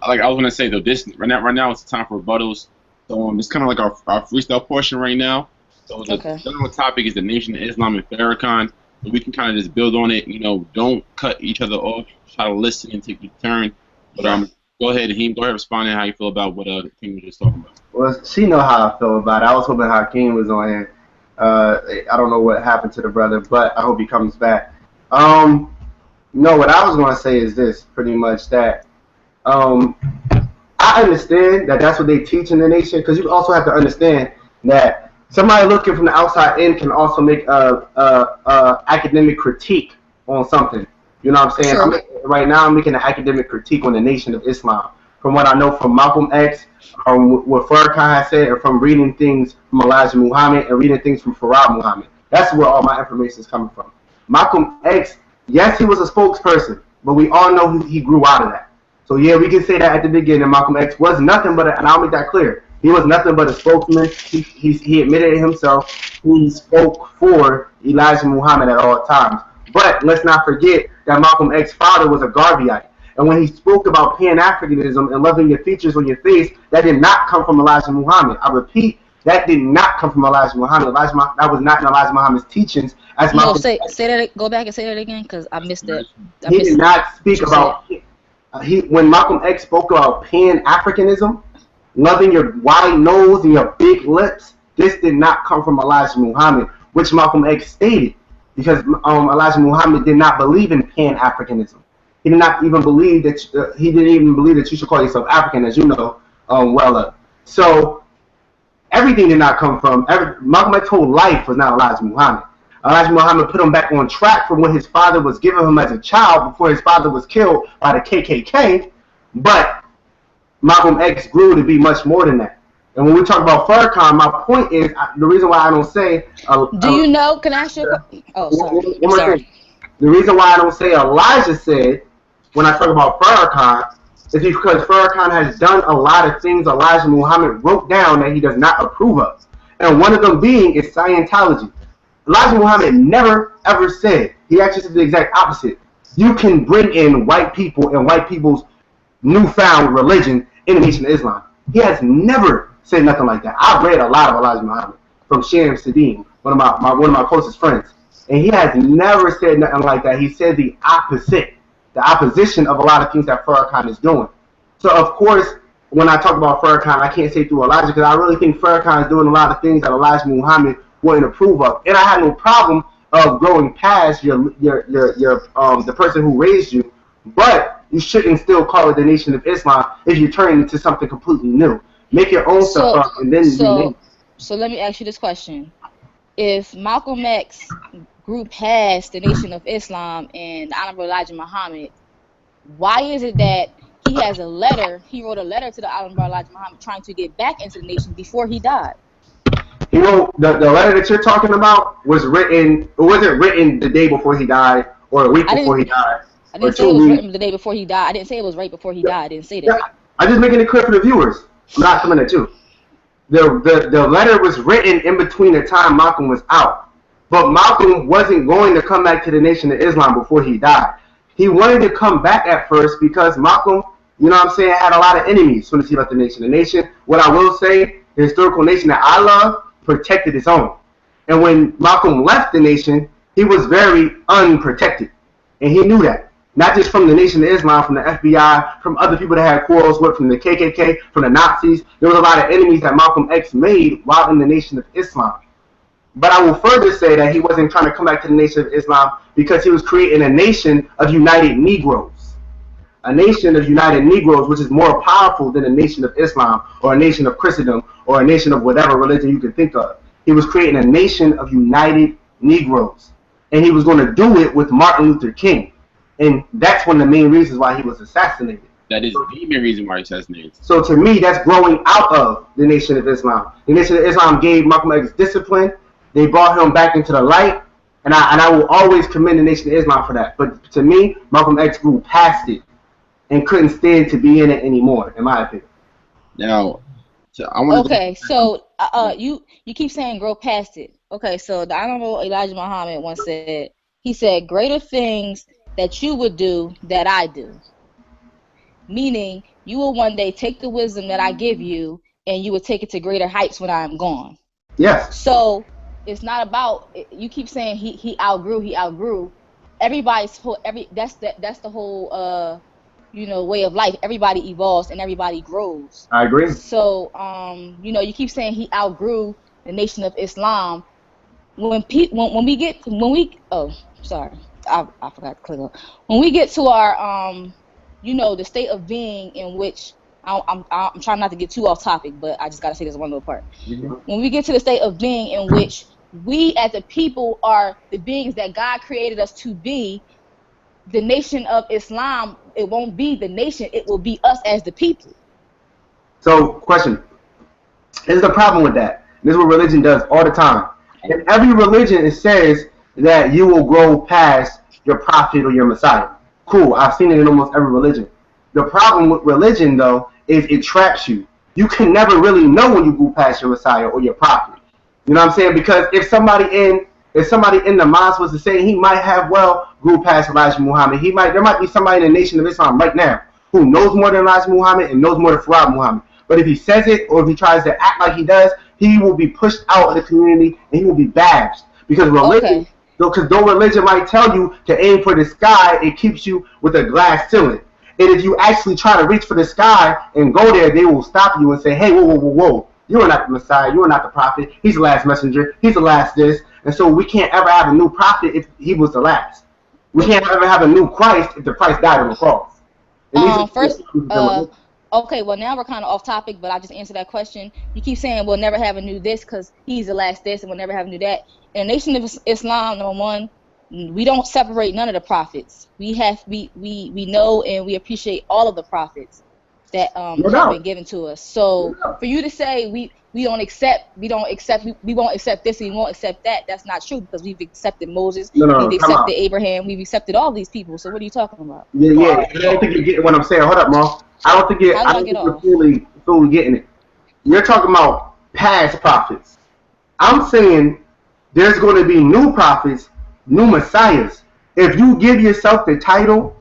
Like I was gonna say though, this right now it's time for rebuttals. So it's kind of like our freestyle portion right now. So the general topic is the Nation of Islam and Farakhan. So we can kind of just build on it. Don't cut each other off. Try to listen and take your turn. But go ahead, Hakeem. Go ahead, respond to how you feel about what Hakeem was just talking about. Well, she know how I feel about it. I was hoping Hakeem was on here. I don't know what happened to the brother, but I hope he comes back. No, what I was going to say is this, pretty much, that I understand that that's what they teach in the nation, because you also have to understand that somebody looking from the outside in can also make a academic critique on something. You know what I'm saying? Sure. Right now I'm making an academic critique on the Nation of Islam. From what I know from Malcolm X, what Farakhan has said, and from reading things from Elijah Muhammad and reading things from Farad Muhammad. That's where all my information is coming from. Malcolm X, yes, he was a spokesperson, but we all know he grew out of that. So yeah, we can say that at the beginning, Malcolm X was nothing but, and I'll make that clear, he was nothing but a spokesman. He admitted it himself. He spoke for Elijah Muhammad at all times. But let's not forget that Malcolm X's father was a Garveyite. And when he spoke about Pan-Africanism and loving your features on your face, that did not come from Elijah Muhammad. I repeat, that did not come from Elijah Muhammad. That was not in Elijah Muhammad's teachings. As no, say that. Go back and say that again, because I missed it. He did not speak about. When Malcolm X spoke about Pan-Africanism, loving your wide nose and your big lips, this did not come from Elijah Muhammad, which Malcolm X stated, because Elijah Muhammad did not believe in Pan-Africanism. He did not even believe that he didn't even believe that you should call yourself African, as you know well. So everything did not come from Malcolm X's whole life was not Elijah Muhammad. Elijah Muhammad put him back on track from what his father was giving him as a child before his father was killed by the KKK. But Malcolm X grew to be much more than that. And when we talk about Farakhan, my point is the reason why I don't say. Do you know? Can I ask you? Oh, sorry. One more thing. The reason why I don't say Elijah said when I talk about Farakhan is because Farakhan has done a lot of things Elijah Muhammad wrote down that he does not approve of. And one of them being is Scientology. Elijah Muhammad never ever said, he actually said the exact opposite. You can bring in white people and white people's newfound religion in the Nation of Islam. He has never said nothing like that. I've read a lot of Elijah Muhammad from Shams Sadim, one of my closest friends. And he has never said nothing like that. He said the opposite. The opposition of a lot of things that Farakhan is doing. So, of course, when I talk about Farakhan, I can't say through Elijah, because I really think Farakhan is doing a lot of things that Elijah Muhammad wouldn't approve of. And I had no problem of growing past the person who raised you, but you shouldn't still call it the Nation of Islam if you're turning into something completely new. Make your own stuff up and then rename it. So let me ask you this question. If Malcolm X grew past the Nation of Islam and the Honorable Elijah Muhammad, why is it that he wrote a letter to the Honorable Elijah Muhammad trying to get back into the nation before he died? You know, the letter that you're talking about wasn't written the day before he died or a week before he died. I didn't say it was written the day before he died. I didn't say it was right before he died. I didn't say that. Yeah, I'm just making it clear for the viewers. I'm not coming at you. The letter was written in between the time Malcolm was out. But Malcolm wasn't going to come back to the Nation of Islam before he died. He wanted to come back at first because Malcolm, you know what I'm saying, had a lot of enemies as soon as he left the nation. The nation, what I will say, the historical nation that I love, protected its own. And when Malcolm left the nation, he was very unprotected. And he knew that. Not just from the Nation of Islam, from the FBI, from other people that had quarrels with, from the KKK, from the Nazis. There was a lot of enemies that Malcolm X made while in the Nation of Islam. But I will further say that he wasn't trying to come back to the Nation of Islam because he was creating a nation of united Negroes. A nation of united Negroes, which is more powerful than a nation of Islam or a nation of Christendom or a nation of whatever religion you can think of. He was creating a nation of united Negroes. And he was going to do it with Martin Luther King. And that's one of the main reasons why he was assassinated. That is the main reason why he was assassinated. So to me, that's growing out of the Nation of Islam. The Nation of Islam gave Malcolm X discipline. They brought him back into the light. And I will always commend the Nation of Islam for that. But to me, Malcolm X grew past it and couldn't stand to be in it anymore, in my opinion. Now, so I want to. Okay, so you keep saying grow past it. Okay, so the Honorable Elijah Muhammad once said, he said, greater things that you would do that I do. Meaning, you will one day take the wisdom that I give you and you will take it to greater heights when I am gone. Yes. So it's not about, you keep saying he outgrew. Everybody's that's the whole way of life. Everybody evolves and everybody grows. I agree. So you keep saying he outgrew the Nation of Islam. I forgot to click on. When we get to our the state of being in which I'm trying not to get too off topic, but I just gotta say this one little part. Mm-hmm. When we get to the state of being in which we as a people are the beings that God created us to be, the Nation of Islam, it won't be the nation, it will be us as the people. So, question. Here's the problem with that. This is what religion does all the time. In every religion, it says that you will grow past your prophet or your Messiah. Cool, I've seen it in almost every religion. The problem with religion, though, is it traps you. You can never really know when you go past your Messiah or your prophet. You know what I'm saying? Because if somebody in the mosque was to say he might have grew past Elijah Muhammad, there might be somebody in the Nation of Islam right now who knows more than Elijah Muhammad and knows more than Farakhan Muhammad. But if he says it or if he tries to act like he does, he will be pushed out of the community and he will be bashed. Because religion, though religion might tell you to aim for the sky, it keeps you with a glass ceiling. And if you actually try to reach for the sky and go there, they will stop you and say, hey, whoa. You are not the Messiah. You are not the prophet. He's the last messenger. He's the last this. And so we can't ever have a new prophet if he was the last. We can't ever have a new Christ if the Christ died on the cross. Okay, well, now we're kind of off topic, but I just answered that question. You keep saying we'll never have a new this because he's the last this and we'll never have a new that. In the Nation of Islam, number one, we don't separate none of the prophets. We know and we appreciate all of the prophets that have been given to us. So for you to say we won't accept this and we won't accept that, that's not true because we've accepted Moses, we've accepted Abraham, we've accepted all these people. So what are you talking about? Yeah. I don't think you're getting what I'm saying. Hold up, Mom. I don't think you're fully getting it. You're talking about past prophets. I'm saying there's going to be new prophets, new messiahs. If you give yourself the title,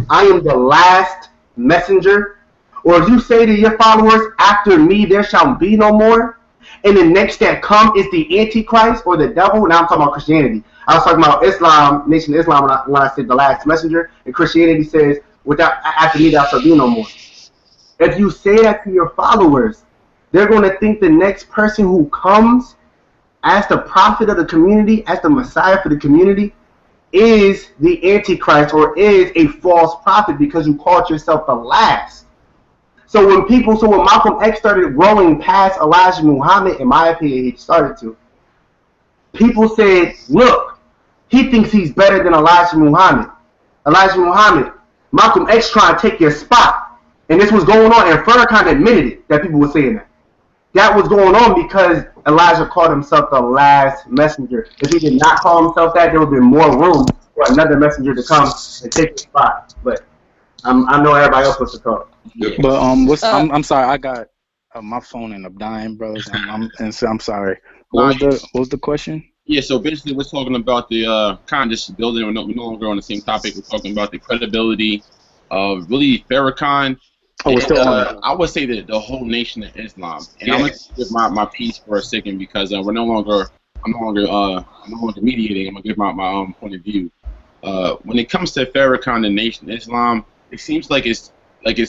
I am the last messenger, or if you say to your followers, after me there shall be no more, and the next that come is the Antichrist or the devil. Now I'm talking about Christianity. I was talking about Islam, Nation of Islam, when I said the last messenger, and Christianity says, after me there shall be no more. If you say that to your followers, they're going to think the next person who comes as the prophet of the community, as the Messiah for the community, is the Antichrist or is a false prophet because you called yourself the last. So when Malcolm X started growing past Elijah Muhammad, in my opinion, he started to, people said, look, he thinks he's better than Elijah Muhammad. Malcolm X trying to take your spot. And this was going on, and Farakhan admitted it, that people were saying that. That was going on because Elijah called himself the last messenger. If he did not call himself that, there would have been more room for another messenger to come and take his spot. But I know everybody else wants to talk. But I'm sorry, I got my phone and I'm dying, brothers. I'm sorry. What was the question? Yeah, so basically we're talking about the kind of just building. We're no longer on the same topic. We're talking about the credibility of really Farakhan Oh, we're still on it. I would say that the whole nation of Islam, and I'm gonna Yes. give my piece for a second because I'm no longer mediating. I'm gonna give my point of view. When it comes to Farrakhan, the nation of Islam, it seems like it's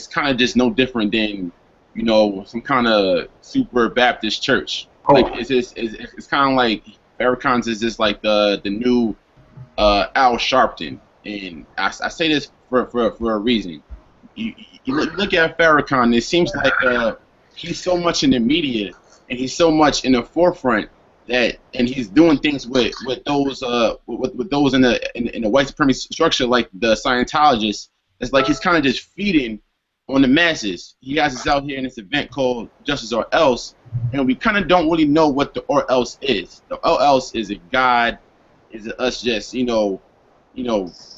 kind of just no different than some kind of super Baptist church. Like it's kind of like Farrakhan's is just like the new Al Sharpton, and I say this for a reason. You look at Farrakhan, it seems like he's so much in the media and he's so much in the forefront and he's doing things with those with those in the white supremacy structure like the Scientologists. It's like he's kind of just feeding on the masses. He has us out here in this event called Justice or Else, and we kind of don't really know what the or else is. The or else is it God? Is it us just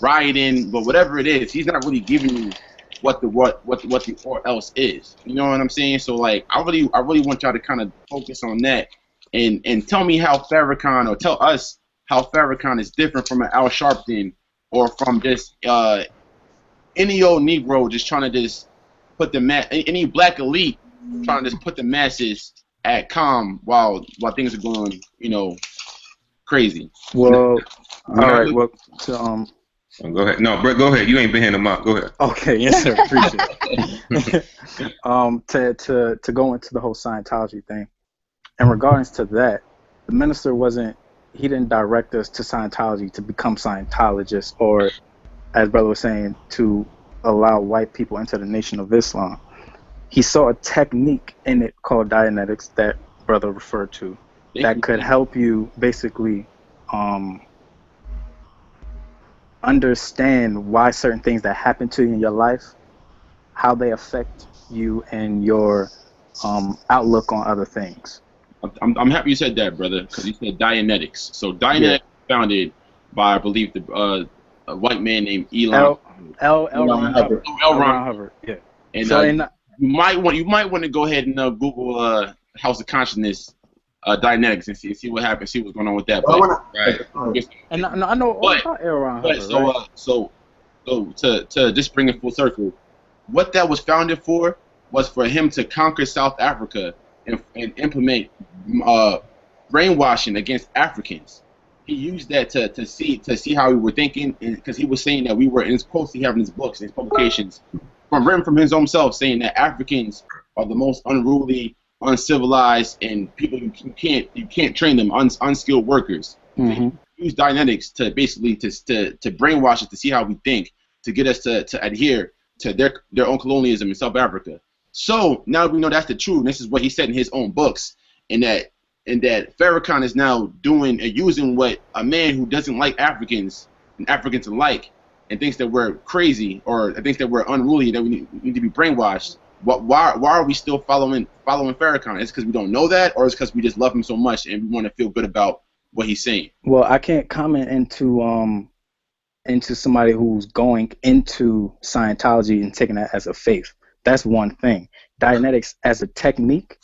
rioting? But whatever it is, he's not really giving you what the or else is. You know what I'm saying? So like I really want y'all to kind of focus on that and tell me how Farrakhan, or tell us how Farrakhan is different from an Al Sharpton or from just any old Negro just trying to just put any black elite trying to just put the masses at calm while things are going crazy. Well, all right. Well, Go ahead. No, Brett, go ahead. You ain't been here in a month. Go ahead. Okay, yes, sir. Appreciate it. To go into the whole Scientology thing, in regards to that, the minister he didn't direct us to Scientology to become Scientologists, or, as brother was saying, to allow white people into the Nation of Islam. He saw a technique in it called dianetics that brother referred to that could help you basically understand why certain things that happen to you in your life, how they affect you and your outlook on other things. I'm happy you said that, brother, because you said dianetics. So dianetics was founded by, I believe, a white man named L. Ron Hubbard. Yeah. And so you might want to go ahead and Google House of Consciousness dianetics and see what happens, see what's going on with that. Right. And I know all about L. Ron Hubbard. So to just bring it full circle, what that was founded for was for him to conquer South Africa and implement brainwashing against Africans. He used that to see how we were thinking, because he was saying that we were, in his quotes he have in his books, in his publications, written from his own self, saying that Africans are the most unruly, uncivilized, and people you can't train them, unskilled workers. Mm-hmm. He used dianetics to basically to brainwash us, to see how we think, to get us to adhere to their own colonialism in South Africa. So now we know that's the truth. This is what he said in his own books, and that Farrakhan is now doing and using what a man who doesn't like Africans and Africans alike, and thinks that we're crazy, or thinks that we're unruly, that we need to be brainwashed. Why are we still following Farrakhan? Is it because we don't know that, or is it because we just love him so much and we want to feel good about what he's saying? Well, I can't comment into somebody who's going into Scientology and taking that as a faith. That's one thing. Dianetics as a technique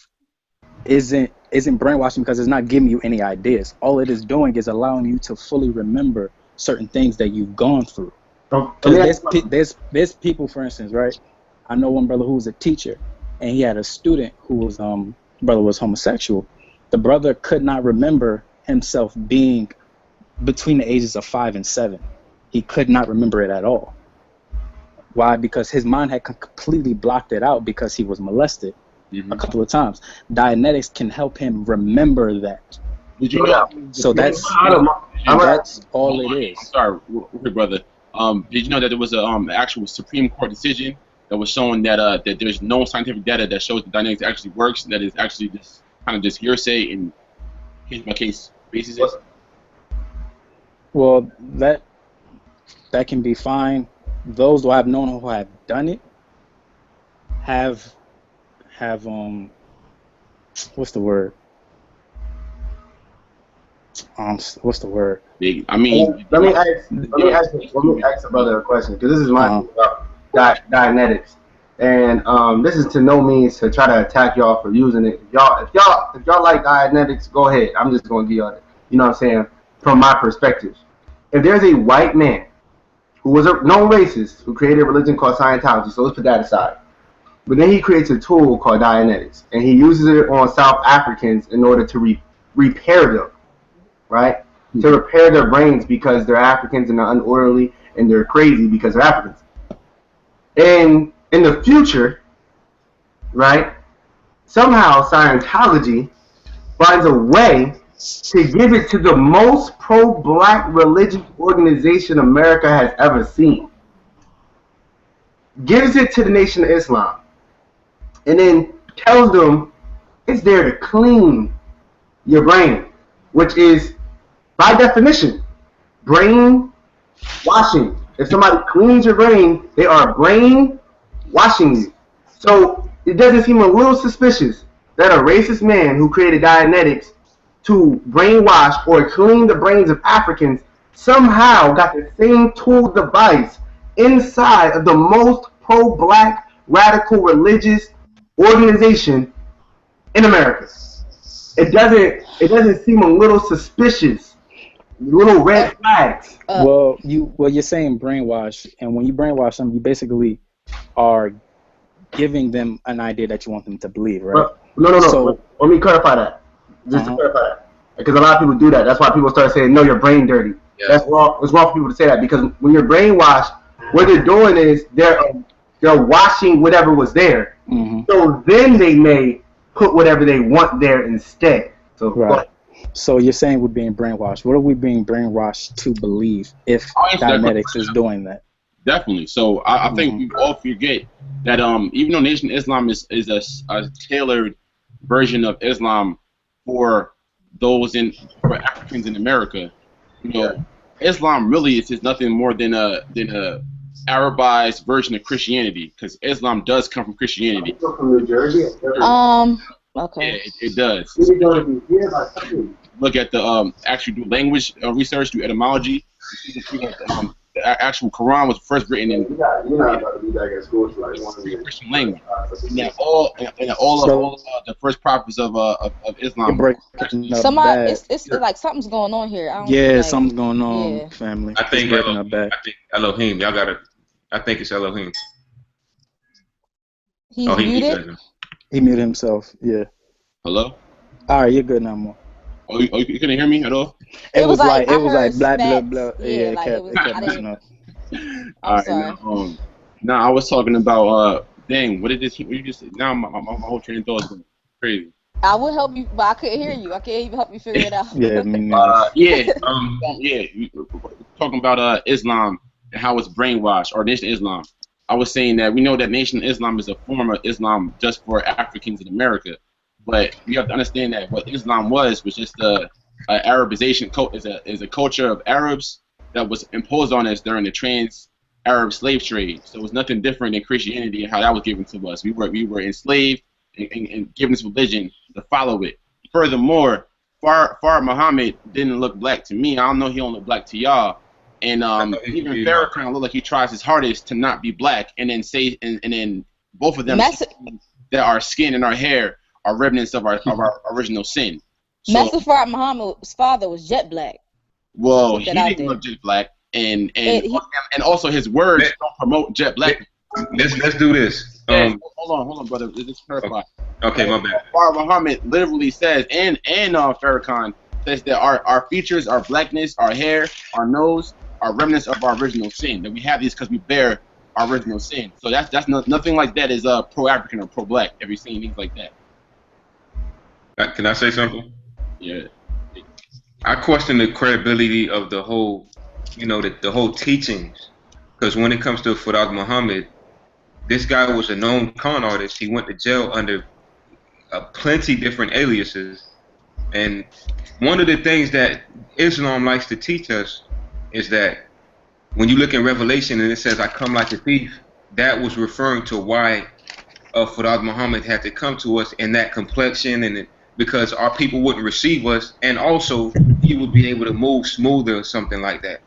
isn't brainwashing, because it's not giving you any ideas. All it is doing is allowing you to fully remember certain things that you've gone through. There's people, for instance, right? I know one brother who was a teacher, and he had a student who was brother was homosexual. The brother could not remember himself being between the ages of 5 and 7. He could not remember it at all. Why? Because his mind had completely blocked it out, because he was molested a couple of times. Dianetics can help him remember that. Did you know? So that's all it is. I'm sorry, brother. Did you know that there was an actual Supreme Court decision that was showing that that there's no scientific data that shows that dianetics actually works, and that is actually just kind of just hearsay and case by case basis? Well, that can be fine. Those who I've known who have done it have what's the word? What's the word? I mean, let me ask the brother a question, because this is my thing about Dianetics, and this is to no means to try to attack y'all for using it. If y'all like Dianetics, go ahead. I'm just gonna give y'all, you know what I'm saying, from my perspective. If there's a white man who was a known racist who created a religion called Scientology, so let's put that aside, But then he creates a tool called dianetics, and he uses it on South Africans in order to repair them, right? To repair their brains because they're Africans and they're unorderly and they're crazy because they're Africans. And in the future, right, somehow Scientology finds a way to give it to the most pro-black religious organization America has ever seen. Gives it to the Nation of Islam. And then tells them it's there to clean your brain, which is, by definition, brain washing. If somebody cleans your brain, they are brain washing you. So it doesn't seem a little suspicious that a racist man who created Dianetics to brainwash or clean the brains of Africans somehow got the same tool device inside of the most pro-black radical religious organization in America. It doesn't seem a little suspicious. Little red flags. Well, you're saying brainwash, and when you brainwash them, you basically are giving them an idea that you want them to believe, right? No. So, let me clarify that. Just to clarify that, because a lot of people do that. That's why people start saying, "No, your brain dirty." Yeah. That's wrong. It's wrong for people to say that, because when you're brainwashed, what they're doing is they're washing whatever was there. So then they may put whatever they want there instead. So right. So you're saying we're being brainwashed. What are we being brainwashed to believe if Dianetics is doing that? Definitely. So I think we all forget that even though Nation of Islam is a tailored version of Islam for for Africans in America, you know, Islam really is nothing more than a Arabized version of Christianity, because Islam does come from Christianity. From New Jersey. Okay. Yeah, it does. Look at the actual do language research, do etymology. The actual Quran was first written in Christian language. And all of the first prophets of Islam. Somebody, it's like something's going on here. Something's going on, family. I think Elohim. Y'all gotta. I think it's Elohim. He's muted. He muted himself. Yeah. Hello. All right, you're good now, more. Oh, you couldn't hear me at all? It was like blah blah blah. Yeah, like it was. I'm sorry. Now I was talking about dang, what you just now my whole train of thought is crazy. I would help you, but I couldn't hear you. I can't even help you figure it out. Yeah, me neither. Talking about Islam and how it's brainwashed, or Nation of Islam. I was saying that we know that Nation of Islam is a form of Islam just for Africans in America. But you have to understand that what Islam was just a Arabization is a culture of Arabs that was imposed on us during the trans-Arab slave trade. So it was nothing different than Christianity and how that was given to us. We were enslaved and given this religion to follow it. Furthermore, Far Muhammad didn't look black to me. I don't know he don't look black to y'all. And even Farakhan looked like he tries his hardest to not be black, and then and then both of them that our skin and our hair are remnants of our original sin. Master Fard Muhammad's father was jet black. Well, he didn't look jet black, and also his words don't promote jet black. Let's do this. Hold on, brother. Let's clarify. Okay, my bad. Fard Muhammad literally says, and Farakhan says that our features, our blackness, our hair, our nose, are remnants of our original sin. That we have these because we bear our original sin. So that's nothing like that is pro-African or pro-black. Have you seen things like that? Can I say something? Yeah. I question the credibility of the whole, the whole teachings, because when it comes to Fard Muhammad, this guy was a known con artist. He went to jail under plenty different aliases, and one of the things that Islam likes to teach us is that when you look in Revelation and it says, "I come like a thief," that was referring to why Fard Muhammad had to come to us in that complexion, and because our people wouldn't receive us, and also he would be able to move smoother or something like that.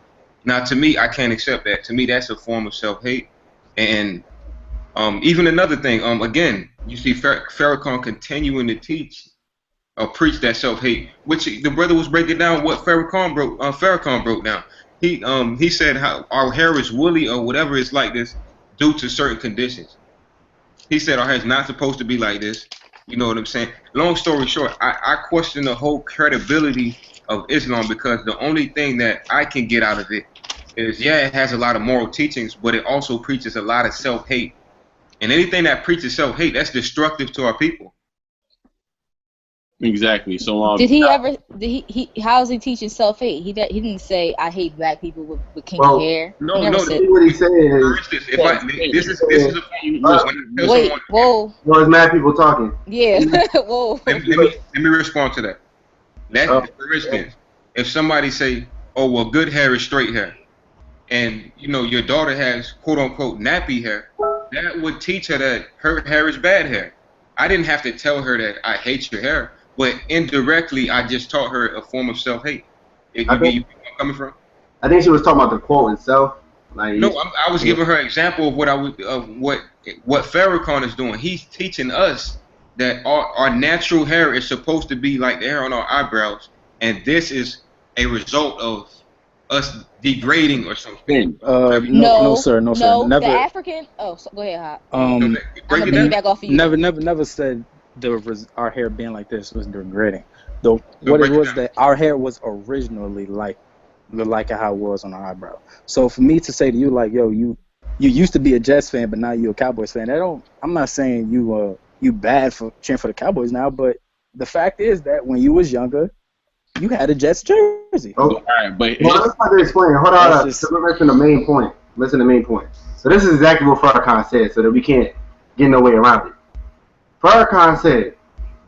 Now, to me, I can't accept that. To me, that's a form of self-hate. And even another thing, again, you see Farakhan continuing to teach or preach that self-hate, which the brother was breaking down what Farakhan broke down. He said how our hair is woolly or whatever is like this due to certain conditions. He said our hair's not supposed to be like this. You know what I'm saying? Long story short, I question the whole credibility of Islam because the only thing that I can get out of it is, yeah, it has a lot of moral teachings, but it also preaches a lot of self-hate. And anything that preaches self-hate, that's destructive to our people. Exactly. So Did he ever? Did he? How is he teaching self-hate? He didn't say I hate black people with kinky hair. No, he never no. said. What he's saying For is, instance, if I this is a when I tell Wait, someone, whoa, well, there's mad people talking. yeah, whoa. let me respond to that. That for instance, if somebody say, "Oh, well, good hair is straight hair," and you know your daughter has quote unquote nappy hair, that would teach her that her hair is bad hair. I didn't have to tell her that I hate your hair, but indirectly I just taught her a form of self-hate. You get where I'm coming from? I think she was talking about the quote itself. Like, No, I was giving her an example of what Farakhan is doing. He's teaching us that our natural hair is supposed to be like the hair on our eyebrows, and this is a result of us degrading or something. No, sir. Never. The African. Oh, so, go ahead, Hop. Um, I'm gonna piggyback off of you. never said our hair being like this was degrading. What it was that our hair was originally like how it was on our eyebrow. So for me to say to you like, yo, you used to be a Jets fan, but now you're a Cowboys fan. I'm not saying you bad for cheering for the Cowboys now, but the fact is that when you was younger, you had a Jets jersey. Oh, all right, but let's try to explain. Hold on. Listen to the main point. So this is exactly what Farakhan said, so that we can't get no way around it. Farakhan said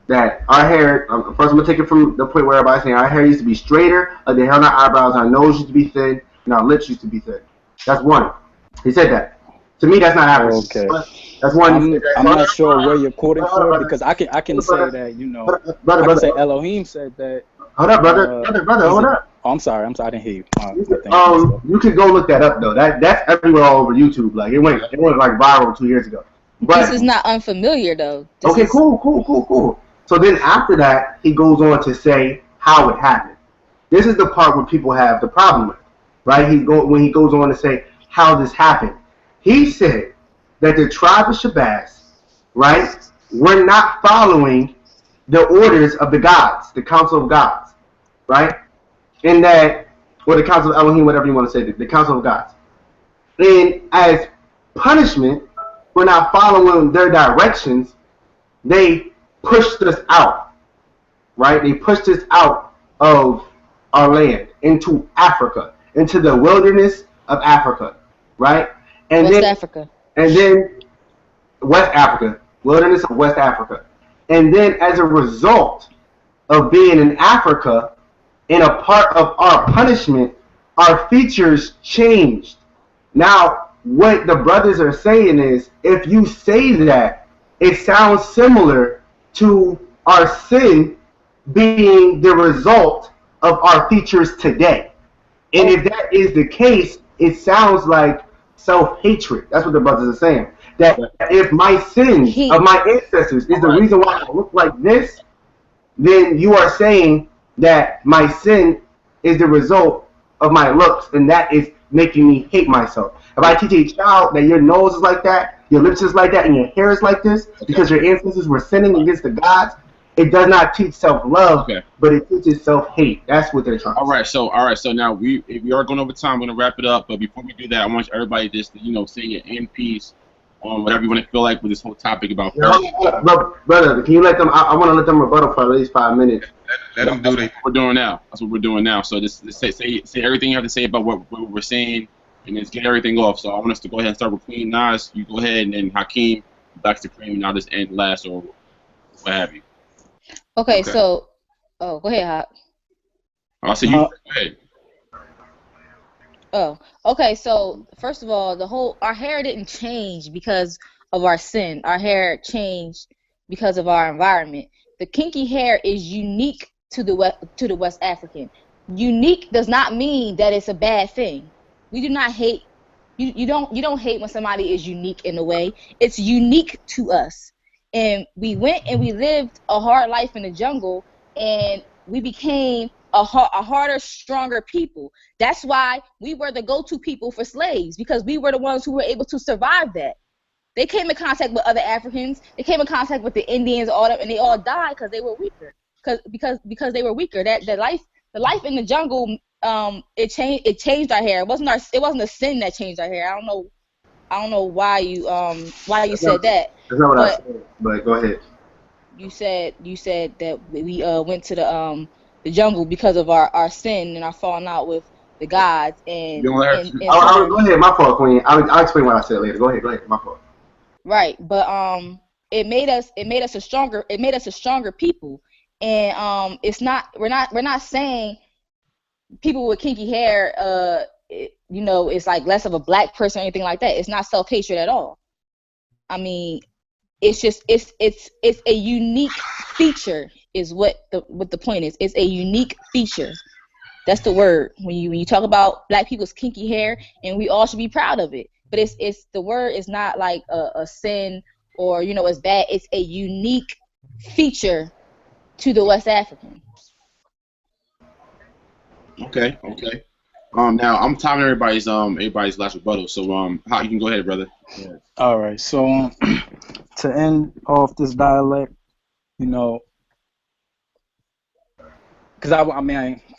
that our hair, first I'm going to take it from the point where everybody's saying our hair used to be straighter, like the hair on our eyebrows, our nose used to be thin, and our lips used to be thin. That's one. He said that. To me, that's not average. Okay. That's one. I'm not sure where you're quoting for because I can say that, you know, I can say Elohim said that. Hold up, brother, hold up. Oh, I'm sorry, I didn't hear you. You can go look that up though. That's everywhere all over YouTube. Like it went like viral 2 years ago. But this is not unfamiliar though. Cool. So then after that, he goes on to say how it happened. This is the part where people have the problem with, right? When he goes on to say how this happened. He said that the tribe of Shabazz, right, were not following the orders of the gods, the council of gods, right? And that, or the council of Elohim, whatever you want to say, the council of gods. And as punishment for not following their directions, they pushed us out, right? They pushed us out of our land into Africa, into the wilderness of Africa, right? And West Africa. And then West Africa, wilderness of West Africa. And then as a result of being in Africa, in a part of our punishment, our features changed. Now, what the brothers are saying is, if you say that, it sounds similar to our sin being the result of our features today. And if that is the case, it sounds like self-hatred. That's what the brothers are saying. That if my sins of my ancestors is the reason why I look like this, then you are saying that my sin is the result of my looks, and that is making me hate myself. If I teach a child that your nose is like that, your lips is like that, and your hair is like this, because your ancestors were sinning against the gods, it does not teach self-love, but it teaches self-hate. That's what they're trying to say. All right, so now we are going over time. We're going to wrap it up, but before we do that, I want everybody just to, say your end piece on whatever you want to feel like with this whole topic about brother, can you let them, I want to let them rebuttal for at least 5 minutes. Let them do that. We're doing now. That's what we're doing now. So just say everything you have to say about what we're saying, and just get everything off. So I want us to go ahead and start with Queen Nas. You go ahead, and then Hakeem, back to Cream, and I'll just end last or what have you. Okay. So, go ahead, Hop. I'll say you go ahead. Oh, okay. So first of all, our hair didn't change because of our sin. Our hair changed because of our environment. The kinky hair is unique to the West African. Unique does not mean that it's a bad thing. We do not hate. You don't hate when somebody is unique in a way. It's unique to us. And we went and we lived a hard life in the jungle, and we became a harder, stronger people. That's why we were the go-to people for slaves, because we were the ones who were able to survive that. They came in contact with other Africans. They came in contact with the Indians, all that, and they all died because they were weaker. Because they were weaker. The life in the jungle, it changed our hair. It wasn't a sin that changed our hair. I don't know why you said that. That's not what I said. But go ahead. You said that we went to the jungle because of our sin and our falling out with the gods and go ahead, my fault, Queen. I'll explain what I said later. Go ahead, my fault. Right, but it made us a stronger people, and we're not saying people with kinky hair it's like less of a black person or anything like that. It's not self-hatred at all. I mean, it's just it's a unique feature is what the point is. It's a unique feature. That's the word when you talk about black people's kinky hair, and we all should be proud of it. But it's the word is not like a sin or it's bad. It's a unique feature to the West African. Okay. Now I'm timing everybody's last rebuttal. So how you can go ahead, brother. Yeah. All right. So to end off this dialect, because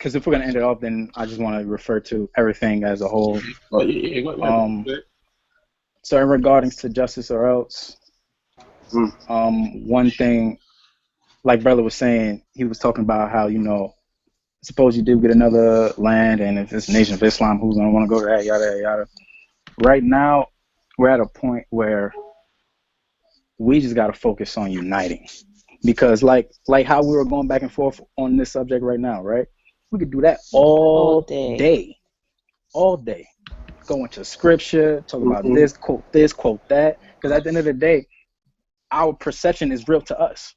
because if we're gonna end it off, then I just want to refer to everything as a whole. Oh, yeah. Go ahead. So in regards to justice or else, one thing, like brother was saying, he was talking about how suppose you do get another land, and if it's Nation of Islam, who's gonna want to go to that, yada yada. Right now, we're at a point where we just gotta focus on uniting, because like how we were going back and forth on this subject right now, right? We could do that all day. Go into scripture, talk about this, quote that, because at the end of the day, our perception is real to us,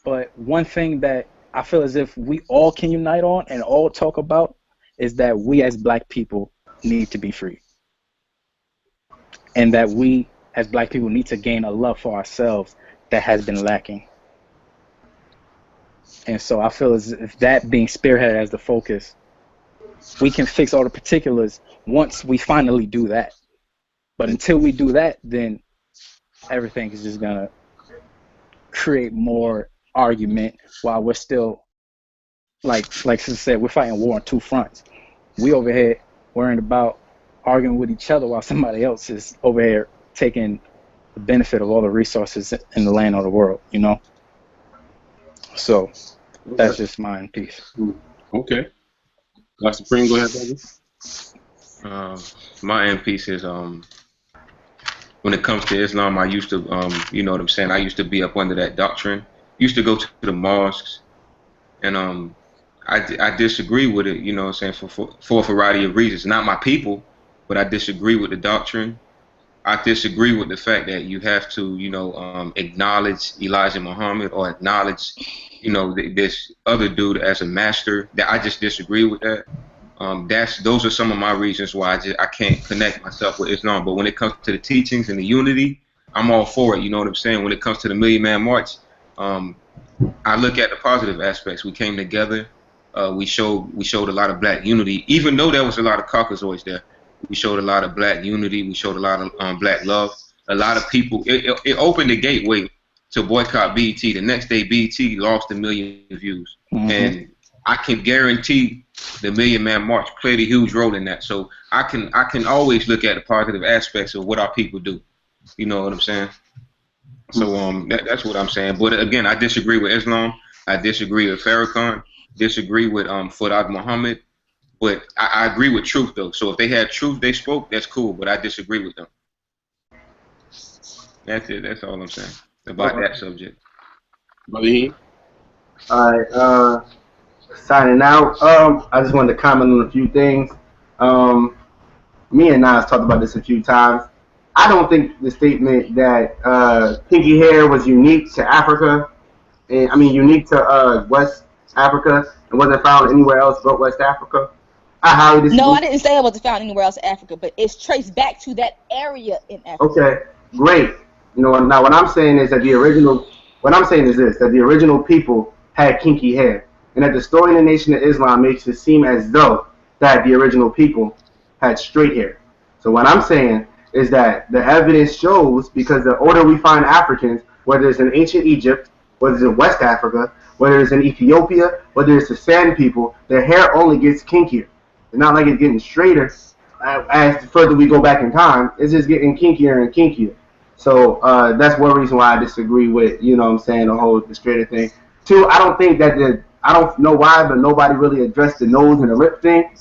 But one thing that I feel as if we all can unite on and all talk about is that we as black people need to be free. And that we as black people need to gain a love for ourselves that has been lacking. And so I feel as if that being spearheaded as the focus, we can fix all the particulars once we finally do that. But until we do that, then everything is just gonna create more argument while we're still like Sister said, we're fighting war on two fronts. We over here worrying about arguing with each other while somebody else is over here taking the benefit of all the resources in the land or the world, So that's just my piece. Okay. Dr. Supreme, go ahead, brother. My end piece is when it comes to Islam, I used to you know what I'm saying, I used to be up under that doctrine. Used to go to the mosques, and I disagree with it, you know what I'm saying, for a variety of reasons. Not my people, but I disagree with the doctrine. I disagree with the fact that you have to, acknowledge Elijah Muhammad or acknowledge, this other dude as a master. That I just disagree with that. Those are some of my reasons why I can't connect myself with Islam. But when it comes to the teachings and the unity, I'm all for it. You know what I'm saying? When it comes to the Million Man March, I look at the positive aspects. We came together. We showed a lot of black unity, even though there was a lot of Caucasoids there. We showed a lot of black unity. We showed a lot of black love. A lot of people. It opened the gateway to boycott BET. The next day, BET lost 1 million views, and I can guarantee the Million Man March played a huge role in that. So I can always look at the positive aspects of what our people do. You know what I'm saying? So that's what I'm saying. But again, I disagree with Islam. I disagree with Farakhan. Disagree with Fuad Muhammad. But I agree with truth though. So if they had truth they spoke, that's cool. But I disagree with them. That's it. That's all I'm saying about that subject. Brother. All right. Signing out. I just wanted to comment on a few things. Me and Nas talked about this a few times. I don't think the statement that pinky hair was unique to Africa, and I mean unique to West Africa, and wasn't found anywhere else but West Africa. I highly disagree. No, I didn't say it wasn't found anywhere else in Africa, but it's traced back to that area in Africa. Okay, great. Now what I'm saying is that the original people had kinky hair, and that the story in the Nation of Islam makes it seem as though that the original people had straight hair. So what I'm saying is that the evidence shows, because the older we find Africans, whether it's in ancient Egypt, whether it's in West Africa, whether it's in Ethiopia, whether it's the Sand people, their hair only gets kinkier. It's not like it's getting straighter as further we go back in time. It's just getting kinkier and kinkier. So that's one reason why I disagree with, you know what I'm saying, the whole the straighter thing. Two, I don't think that I don't know why, but nobody really addressed the nose and the lip thing.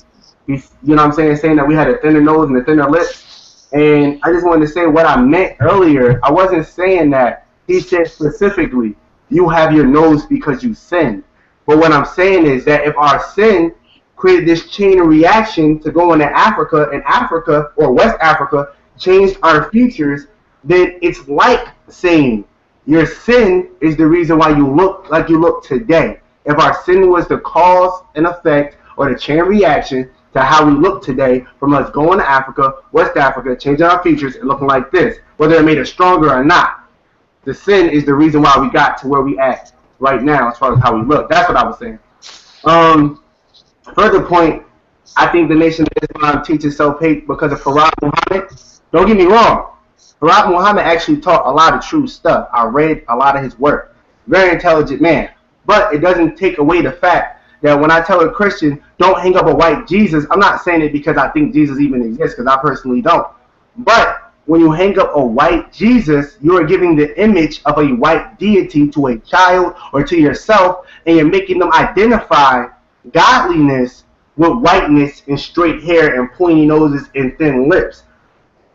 He's, you know what I'm saying that we had a thinner nose and a thinner lips. And I just wanted to say what I meant earlier. I wasn't saying that. He said specifically, you have your nose because you sinned. But what I'm saying is that if our sin created this chain of reaction to go into Africa, and Africa or West Africa changed our features, then it's like saying your sin is the reason why you look like you look today. If our sin was the cause and effect or the chain reaction to how we look today, from us going to Africa, West Africa, changing our features and looking like this, whether it made us stronger or not, the sin is the reason why we got to where we at right now as far as how we look. That's what I was saying. Further point, I think the Nation of Islam teaches self-hate because of Farad Muhammad. Don't get me wrong. Farad Muhammad actually taught a lot of true stuff. I read a lot of his work. Very intelligent man. But it doesn't take away the fact that when I tell a Christian, don't hang up a white Jesus, I'm not saying it because I think Jesus even exists, because I personally don't. But when you hang up a white Jesus, you are giving the image of a white deity to a child or to yourself, and you're making them identify godliness with whiteness and straight hair and pointy noses and thin lips.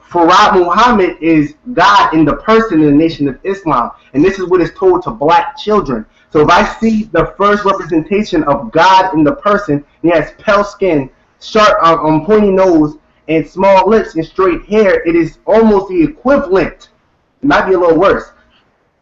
Farad Muhammad is God in the person in the Nation of Islam, and this is what is told to black children. So if I see the first representation of God in the person, he has pale skin, sharp, pointy nose, and small lips and straight hair, it is almost the equivalent. It might be a little worse,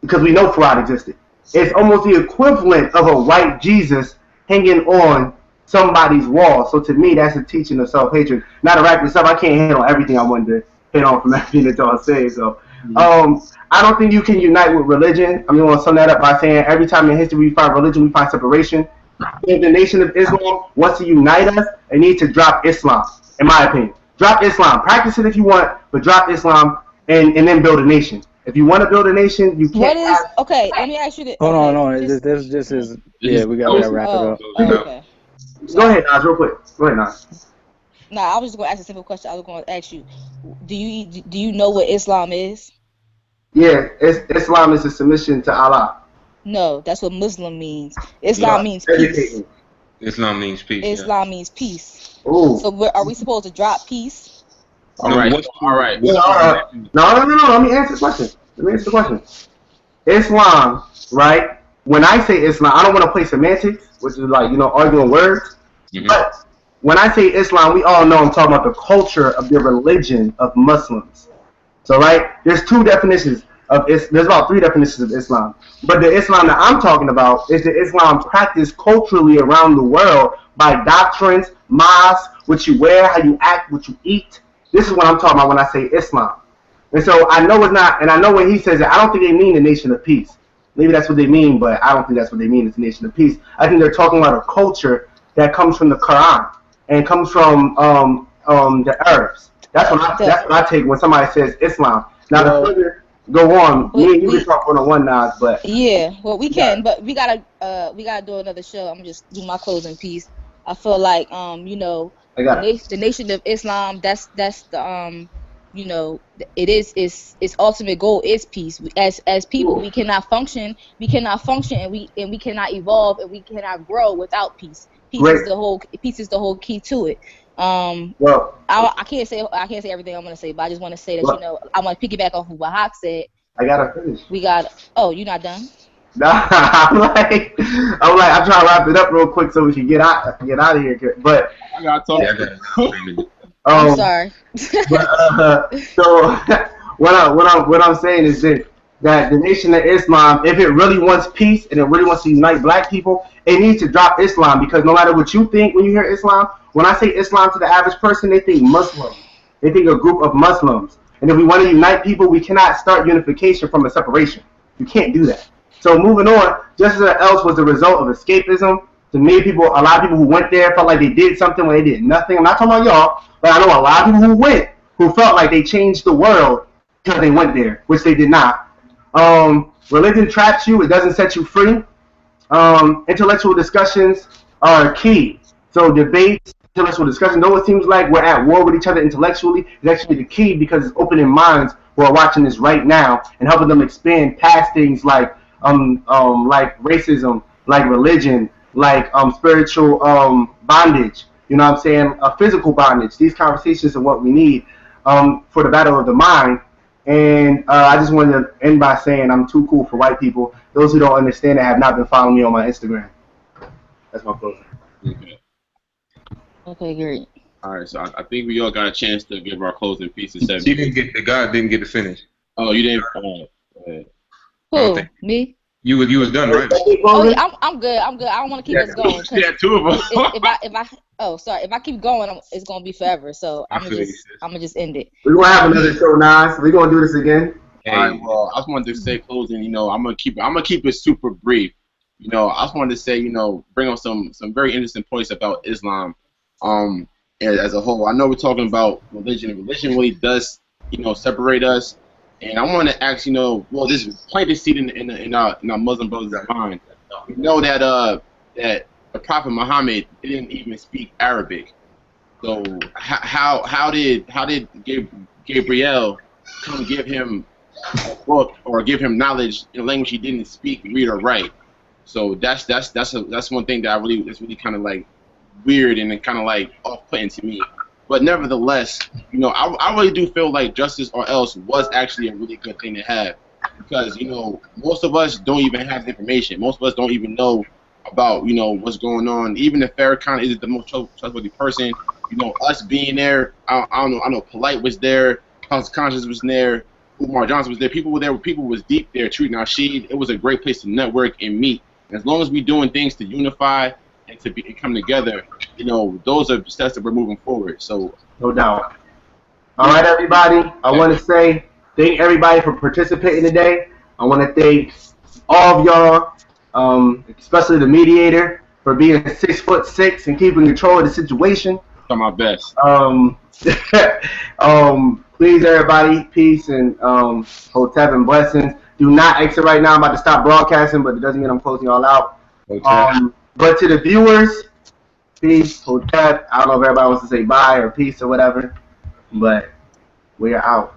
because we know Farad existed. It's almost the equivalent of a white Jesus hanging on somebody's wall. So to me, that's a teaching of self-hatred. Not a rap stuff. I can't hit on everything I wanted to hit on from everything that y'all say. So I don't think you can unite with religion. I'm going to sum that up by saying every time in history we find religion, we find separation. If the Nation of Islam wants to unite us, it needs to drop Islam, in my opinion. Drop Islam. Practice it if you want, but drop Islam and then build a nation. If you want to build a nation, you can't. What is okay? Let me ask you this. Hold okay, on. This is yeah. We gotta wrap it up. Okay. Go ahead, Nas, real quick. Go ahead, Nas. No, I was just going to ask a simple question. I was going to ask you, do you know what Islam is? Yeah, Islam is a submission to Allah. No, that's what Muslim means. Islam means peace. Islam means peace. Islam means peace. Ooh. So are we supposed to drop peace? All right. No. Let me answer the question. Islam, right? When I say Islam, I don't want to play semantics, which is like, arguing words. Mm-hmm. But when I say Islam, we all know I'm talking about the culture of the religion of Muslims. So, right, there's two definitions of there's about three definitions of Islam. But the Islam that I'm talking about is the Islam practiced culturally around the world by doctrines, mosques, what you wear, how you act, what you eat. This is what I'm talking about when I say Islam. And so I know it's not, and I know when he says it, I don't think they mean the nation of peace. Maybe that's what they mean, but I don't think that's what they mean, it's the nation of peace. I think they're talking about a culture that comes from the Quran and comes from the Arabs. That's what I take when somebody says Islam. Now, the further go on, me and you can talk one-on-one now, but yeah, well, we can, but we gotta do another show. I'm just do my closing piece. I feel like the Nation of Islam. That's the its ultimate goal is peace. As people, we cannot function, and we cannot evolve, and we cannot grow without peace. Peace is the whole key to it. Well, I can't say everything I'm gonna say, but I just want to say that I want to piggyback off of what Hawk said. I gotta finish. You're not done? Nah, I'm trying to wrap it up real quick so we can get out of here. But I gotta talk. I'm sorry. So what I'm saying is that the Nation of Islam, if it really wants peace and it really wants to unite black people, it needs to drop Islam, because no matter what you think when you hear Islam, when I say Islam to the average person, they think Muslim. They think a group of Muslims. And if we want to unite people, we cannot start unification from a separation. You can't do that. So moving on, Justice Else was the result of escapism. To many people, a lot of people who went there felt like they did something when they did nothing. I'm not talking about y'all, but I know a lot of people who went who felt like they changed the world because they went there, which they did not. Religion traps you; it doesn't set you free. Intellectual discussions are key. So debates, intellectual discussion, though it seems like we're at war with each other intellectually, is actually the key because it's opening minds who are watching this right now and helping them expand past things like racism, like religion, like spiritual bondage. You know what I'm saying? Physical bondage. These conversations are what we need for the battle of the mind. And I just wanted to end by saying I'm too cool for white people. Those who don't understand it have not been following me on my Instagram. That's my closing. Okay. Okay, great. All right. So I think we all got a chance to give our closing pieces. She didn't get the guy didn't get to finish. Oh, you didn't. Go ahead. Who? Me? You was done, right? Oh yeah, I'm good. I don't want to keep us going. Yeah, two of them. If I keep going, it's gonna be forever. So I'm feel gonna just end it. We're gonna have another show, Nas. We're gonna do this again. Hey, All right. Well, I just wanted to say closing. I'm gonna keep it super brief. I just wanted to say, bring up some very interesting points about Islam, as a whole. I know we're talking about religion, and religion really does, separate us. And I want to ask, well, this is plant the seed in our Muslim brothers' mind. We know that that the Prophet Muhammad didn't even speak Arabic. So how did Gabriel come give him a book or give him knowledge in a language he didn't speak, read or write? So that's one thing that's really kind of like weird and kind of like off-putting to me. But nevertheless, I really do feel like justice or else was actually a really good thing to have, because most of us don't even have the information. Most of us don't even know about what's going on. Even if Farakhan isn't the most trustworthy person, us being there, I know Polite was there, House of Conscience was there, Umar Johnson was there. People were there. People was deep there treating our sheet. It was a great place to network and meet. And as long as we're doing things to unify and to come together, those are steps that we're moving forward. So no doubt. All right, everybody. I want to say thank everybody for participating today. I want to thank all of y'all, especially the mediator, for being 6'6" and keeping control of the situation. I'm my best. Please, everybody, peace and hotep and blessings. Do not exit right now. I'm about to stop broadcasting, but it doesn't mean I'm closing y'all out. But to the viewers, peace, hotep. I don't know if everybody wants to say bye or peace or whatever, but we are out.